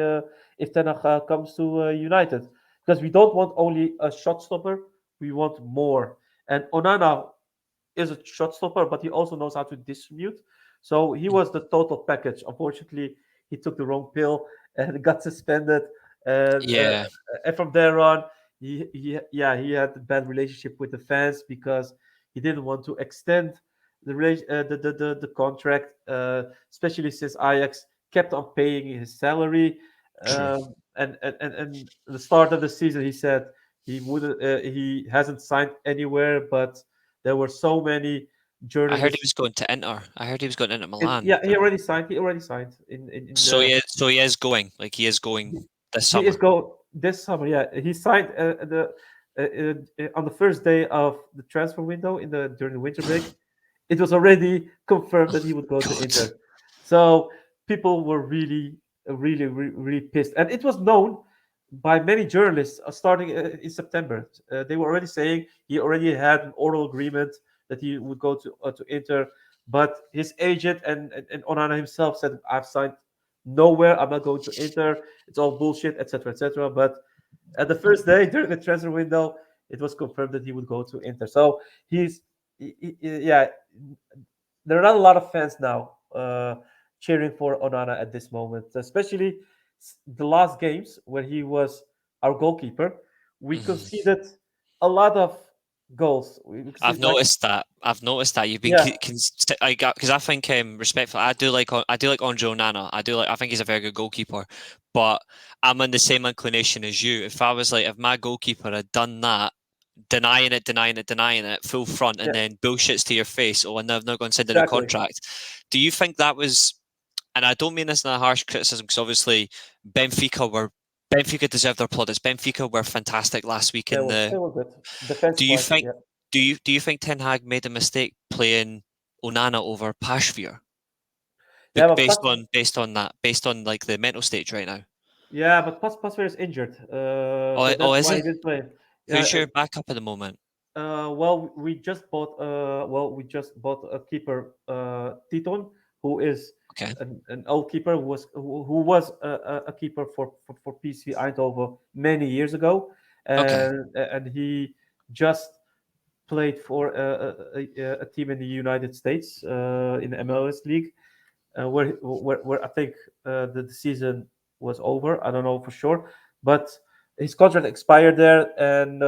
if Ten Hag comes to United, because we don't want only a shot stopper, we want more. And Onana is a shot stopper, but he also knows how to distribute. So he was the total package. Unfortunately, he took the wrong pill and got suspended. And, uh, Yeah, and from there on, he had a bad relationship with the fans because he didn't want to extend the contract, especially since Ajax kept on paying his salary. true. And the start of the season, he said he hasn't signed anywhere, but there were so many I heard he journalists. was going to Inter. I heard he was going to Inter Milan. Yeah, he already signed. He already signed in So he is going. Like he is going this he is summer. go this summer. Yeah, he signed on the first day of the transfer window during the winter break. It was already confirmed that he would go to God. Inter. So people were really pissed, and it was known by many journalists starting in September. They were already saying he already had an oral agreement that he would go to Inter, but his agent and Onana himself said, "I've signed nowhere. I'm not going to Inter. It's all bullshit, etc., etc." But at the first day during the transfer window, it was confirmed that he would go to Inter. So yeah, there are not a lot of fans now cheering for Onana at this moment, especially the last games where he was our goalkeeper. We Mhm. conceded a lot of goals. We I've conceded like, noticed that. I've noticed that you've been yeah, I got because I think respectfully, I do like Andre Onana. I do like. I think he's a very good goalkeeper, but I'm in the same inclination as you. If I was like, if my goalkeeper had done that, denying it, full front, and yeah, then bullshits to your face, oh, and I've not going to send a new exactly. contract. Do you think that was? And I don't mean this in a harsh criticism, because obviously Benfica were Benfica deserved their plaudits. Benfica were fantastic last week They in were the. they were good defense Do you wise. think Yeah, do you think Ten Hag made a mistake playing Onana over Pashvir? yeah, Based on like the mental stage right now. but Pasver is injured, Oh, so oh, that's is why he? he didn't play. Yeah, Who's your backup at the moment? well, we just bought a keeper, Titon, who is Okay, an old keeper who was a keeper for PSV Eindhoven many years ago, okay, and he just played for a team in the United States in the MLS league, where I think the season was over. I don't know for sure, but his contract expired there, and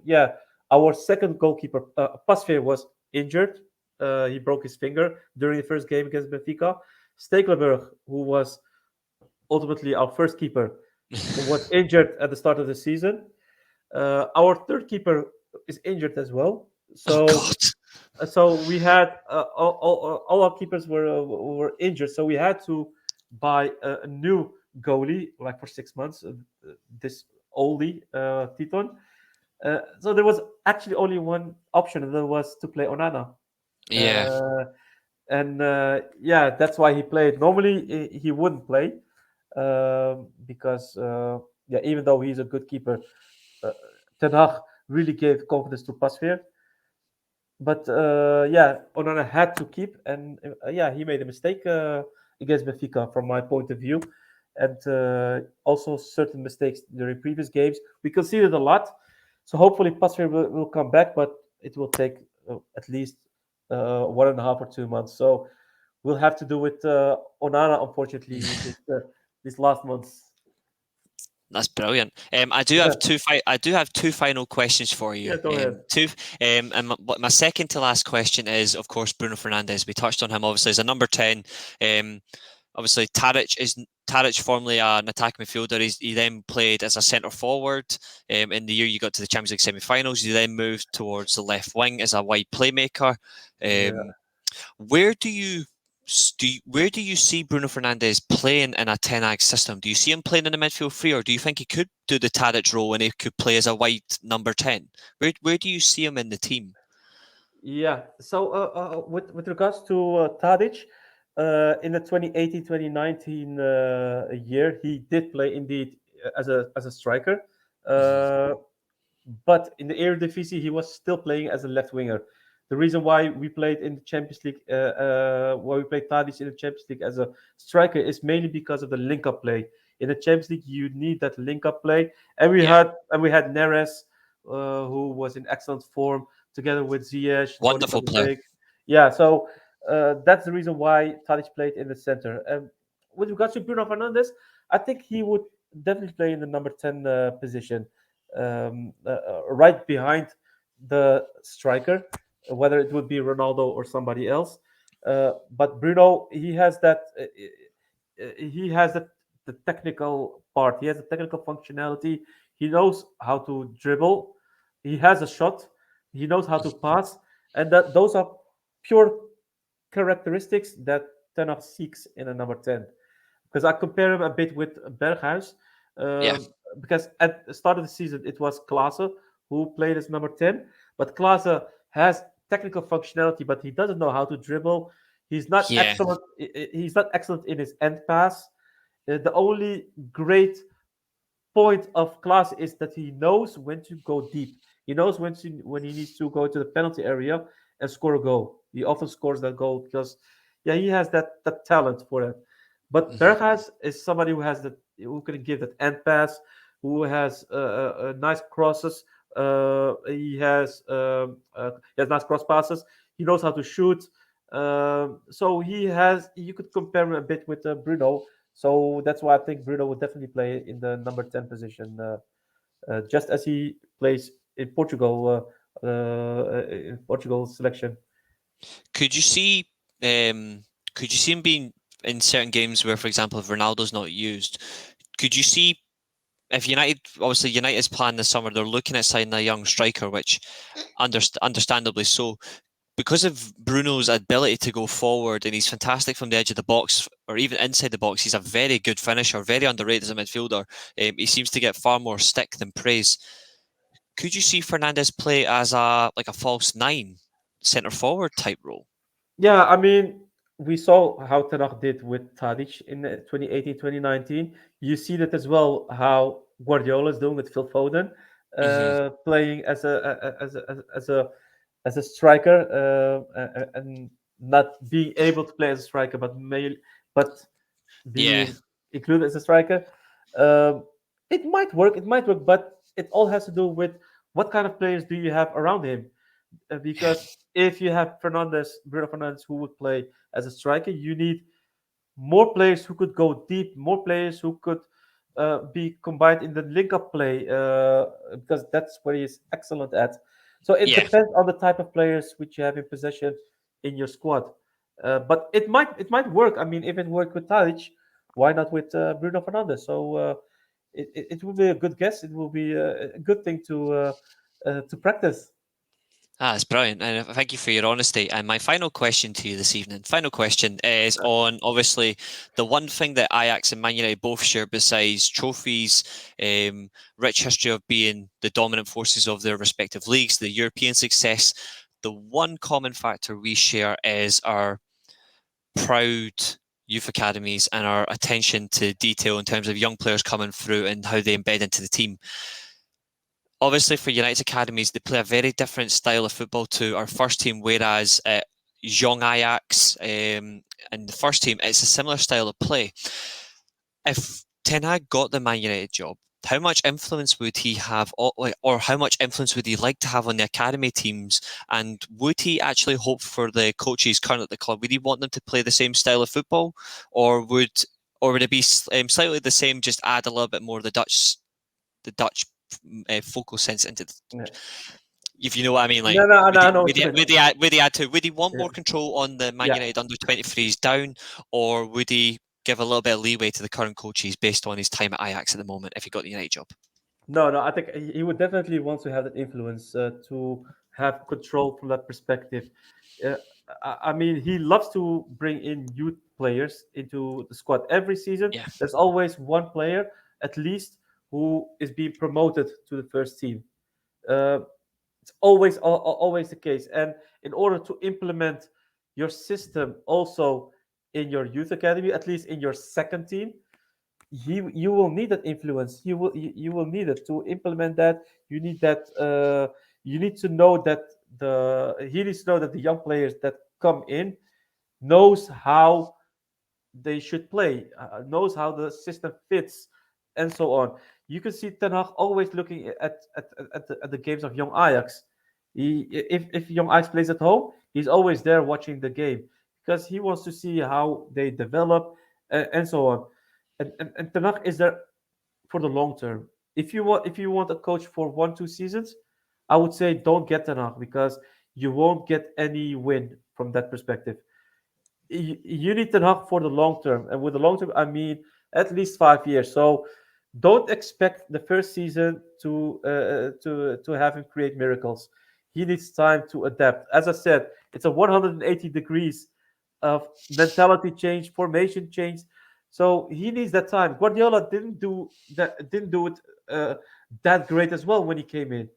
yeah, our second goalkeeper, Pasveer, was injured. He broke his finger during the first game against Benfica. Stekelenburg, who was ultimately our first keeper, was injured at the start of the season. Our third keeper is injured as well. oh So God, we had all our keepers were injured, so we had to buy a new goalie like for 6 months. This oldie, Titon. So there was actually only one option, and that was to play Onana. yeah, Uh, and yeah, that's why he played. Normally he wouldn't play because yeah, even though he's a good keeper, uh, Ten Hag really gave confidence to Pasveer. But yeah, Onana had to keep, and yeah, he made a mistake against Benfica from my point of view, and also certain mistakes during previous games. We conceded a lot, so hopefully Pasveer will come back, but it will take at least 1.5 or 2 months. So we'll have to do with Onana, unfortunately, this last months. That's brilliant. I do have two final questions for you. Yeah, go ahead. And my second to last question is, of course, Bruno Fernandez. We touched on him obviously as a number 10. Obviously, Tadic formerly an attacking midfielder. He then played as a centre forward. In the year you got to the Champions League semi-finals, he then moved towards the left wing as a wide playmaker. Where do you see Bruno Fernandez playing in a Ten Hag system? Do you see him playing in the midfield three, or do you think he could do the Tadic role and he could play as a wide number 10? Where do you see him in the team? Yeah. So with regards to Tadic, in the 2018-2019 year, he did play indeed as a striker. But in the Eredivisie, he was still playing as a left winger. The reason why we played in the Champions League, why we played Tadic in the Champions League as a striker, is mainly because of the link-up play. In the Champions League, you need that link-up play, and we had Neres, who was in excellent form, together with Ziyech, Wonderful player. Yeah, so that's the reason why Tadic played in the center. With regards to Bruno Fernandes, I think he would definitely play in the number 10 position, right behind the striker, whether it would be Ronaldo or somebody else. But Bruno, he has the technical part. He has the technical functionality. He knows how to dribble. He has a shot. He knows how to pass, and those are pure characteristics that Ten Hag seeks in a number 10. Because I compare him a bit with Berghuis, because at the start of the season it was Klaassen who played as number 10, but Klaassen has technical functionality, but he doesn't know how to dribble. He's not excellent. He's not excellent in his end pass. The only great point of Klaassen is that he knows when to go deep. He knows when he needs to go to the penalty area and score a goal. He often scores that goal because, he has that talent for that. But Berghuis is somebody who can give that end pass, who has nice crosses. He has nice cross passes. He knows how to shoot. So you could compare him a bit with Bruno. So that's why I think Bruno would definitely play in the number 10 position, just as he plays in Portugal, in Portugal selection. Could you see him being in certain games where, for example, if Ronaldo's not used, could you see if United's plan this summer, they're looking at signing a young striker, which understandably so, because of Bruno's ability to go forward, and he's fantastic from the edge of the box or even inside the box. He's a very good finisher, very underrated as a midfielder. He seems to get far more stick than praise. Could you see Fernandez play as a false nine, centre forward type role? Yeah, I mean, we saw how Ten Hag did with Tadic in 2018-2019. You see that as well how Guardiola is doing with Phil Foden, playing as a striker, and not being able to play as a striker, but being included as a striker. It might work. It might work, but it all has to do with what kind of players do you have around him. Because if you have Bruno Fernandez, who would play as a striker, you need more players who could go deep, more players who could be combined in the link-up play, because that's what he is excellent at. So it depends on the type of players which you have in possession in your squad. But it might work. I mean, if it worked with Tadic, why not with Bruno Fernandez? So it will be a good guess. It will be a good thing to practice. That's brilliant, and thank you for your honesty. And my final question to you this evening, is on obviously the one thing that Ajax and Man United both share besides trophies, rich history of being the dominant forces of their respective leagues, the European success. The one common factor we share is our proud youth academies and our attention to detail in terms of young players coming through and how they embed into the team. Obviously, for United's academies, they play a very different style of football to our first team, whereas young Ajax and the first team, it's a similar style of play. If Ten Hag got the Man United job, how much influence would he have, or how much influence would he like to have on the academy teams? And would he actually hope for the coaches currently at the club? Would he want them to play the same style of football, or would or would it be slightly the same? Just add a little bit more of the Dutch focal sense into Yeah. if you know what I mean, like No, no, would no, he I know would what you he mean. would he add to would he want Yeah, more control on the Man yeah. United under 23s down, or would he give a little bit of leeway to the current coaches based on his time at Ajax at the moment if he got the United job? No, no. I think he would definitely want to have that influence to have control from that perspective. Uh, I mean, he loves to bring in youth players into the squad every season. Yeah. There's always one player, at least, who is being promoted to the first team. Uh, it's always the case. And in order to implement your system also in your youth academy, at least in your second team, you will need that influence. You will need it to implement that. You need that. You need to know that the he needs to know that the young players that come in knows how they should play, knows how the system fits, and so on. You can see Ten Hag always looking at the games of young Ajax. If young Ajax plays at home, he's always there watching the game because he wants to see how they develop and so on. And Ten Hag is there for the long term. If you want a coach for 1-2 seasons, I would say don't get Ten Hag because you won't get any win from that perspective. You need Ten Hag for the long term, and with the long term, I mean at least 5 years. So don't expect the first season to have him create miracles. He needs time to adapt. As I said, it's a 180 degrees of mentality change, formation change. So he needs that time. Guardiola didn't do it uh, that great as well when he came in.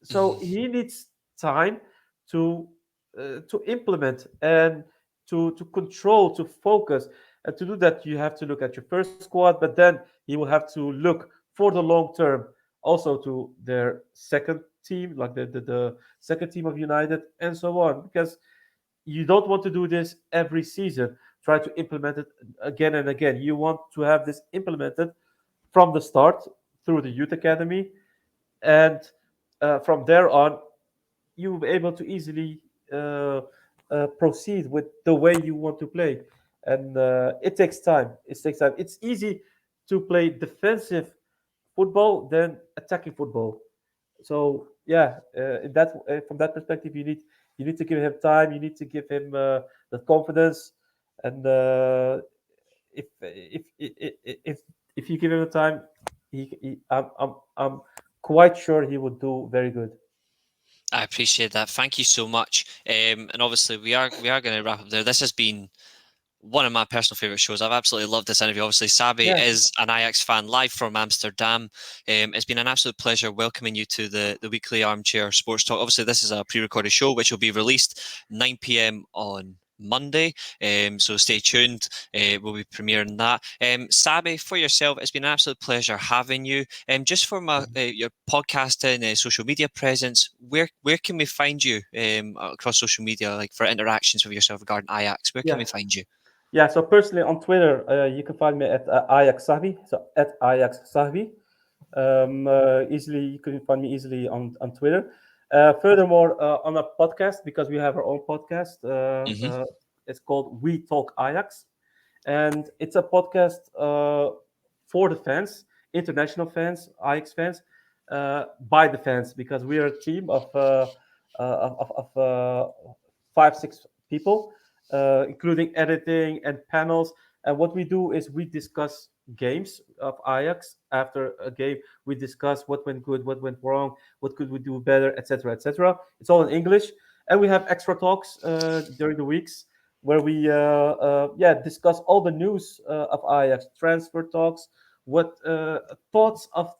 So Mhm. he needs time to implement and to control, to focus. And to do that, you have to look at your first squad, but then he will have to look for the long term also to their second team, like the second team of United, and so on. Because you don't want to do this every season. Try to implement it again and again. You want to have this implemented from the start through the youth academy, and from there on, you will be able to easily proceed with the way you want to play. And it takes time. It takes time. It's easy to play defensive football than attacking football. So yeah, in that from that perspective, you need to give him time. You need to give him the confidence, and if you give him the time, I'm quite sure he would do very good. I appreciate that. Thank you so much. And obviously, we are going to wrap up there. This has been one of my personal favorite shows. I've absolutely loved this interview. Obviously, Sahbi Yeah, is an Ajax fan live from Amsterdam. It's been an absolute pleasure welcoming you to the weekly Armchair Sports Talk. Obviously, this is a pre-recorded show which will be released 9 p.m. on Monday. So stay tuned. We'll be premiering that. Sahbi, for yourself, it's been an absolute pleasure having you. Just for your podcasting, social media presence, where can we find you across social media, like for interactions with yourself regarding Ajax? Where can yeah. we find you? Yeah, so personally on Twitter, you can find me at Ajax Sahbi, so at Ajax Sahbi. Easily, you can find me easily on Twitter. Furthermore, on a podcast, because we have our own podcast, Hmm. it's called We Talk Ajax, and it's a podcast for the fans, international fans, Ajax fans, by the fans, because we are a team of 5-6 people, including editing and panels. And what we do is we discuss games of Ajax. After a game, we discuss what went good, what went wrong, what could we do better, etc., etc. It's all in English, and we have extra talks during the weeks where we discuss all the news of Ajax, transfer talks, what thoughts of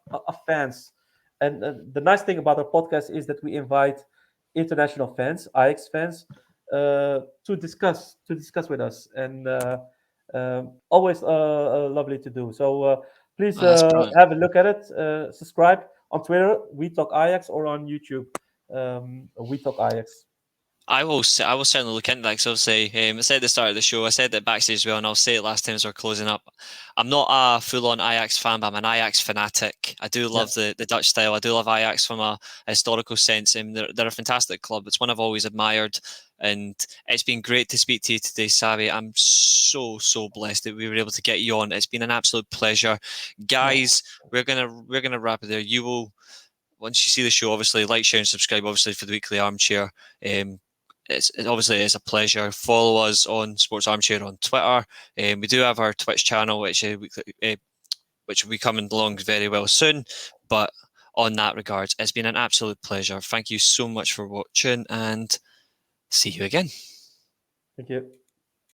fans. And the nice thing about our podcast is that we invite international fans, Ajax fans, to discuss with us, and always lovely to do. So please Oh, that's brilliant. have a look at it. Subscribe on Twitter, We Talk Ajax, or on YouTube, We Talk Ajax. I will certainly look into that, because obviously, I said at the start of the show, I said that backstage as well, and I'll say it last time as we're closing up. I'm not a full-on Ajax fan, but I'm an Ajax fanatic. I do love the Dutch style. I do love Ajax from a historical sense, and they're a fantastic club. It's one I've always admired, and it's been great to speak to you today, Sahbi. I'm so blessed that we were able to get you on. It's been an absolute pleasure, guys. We're gonna wrap it there. You will, once you see the show, obviously like, share, and subscribe. Obviously for the weekly armchair. It's a pleasure. Follow us on Sports Armchair on Twitter. We do have our Twitch channel, which will be coming along very well soon. But on that regards, it's been an absolute pleasure. Thank you so much for watching, and see you again. Thank you.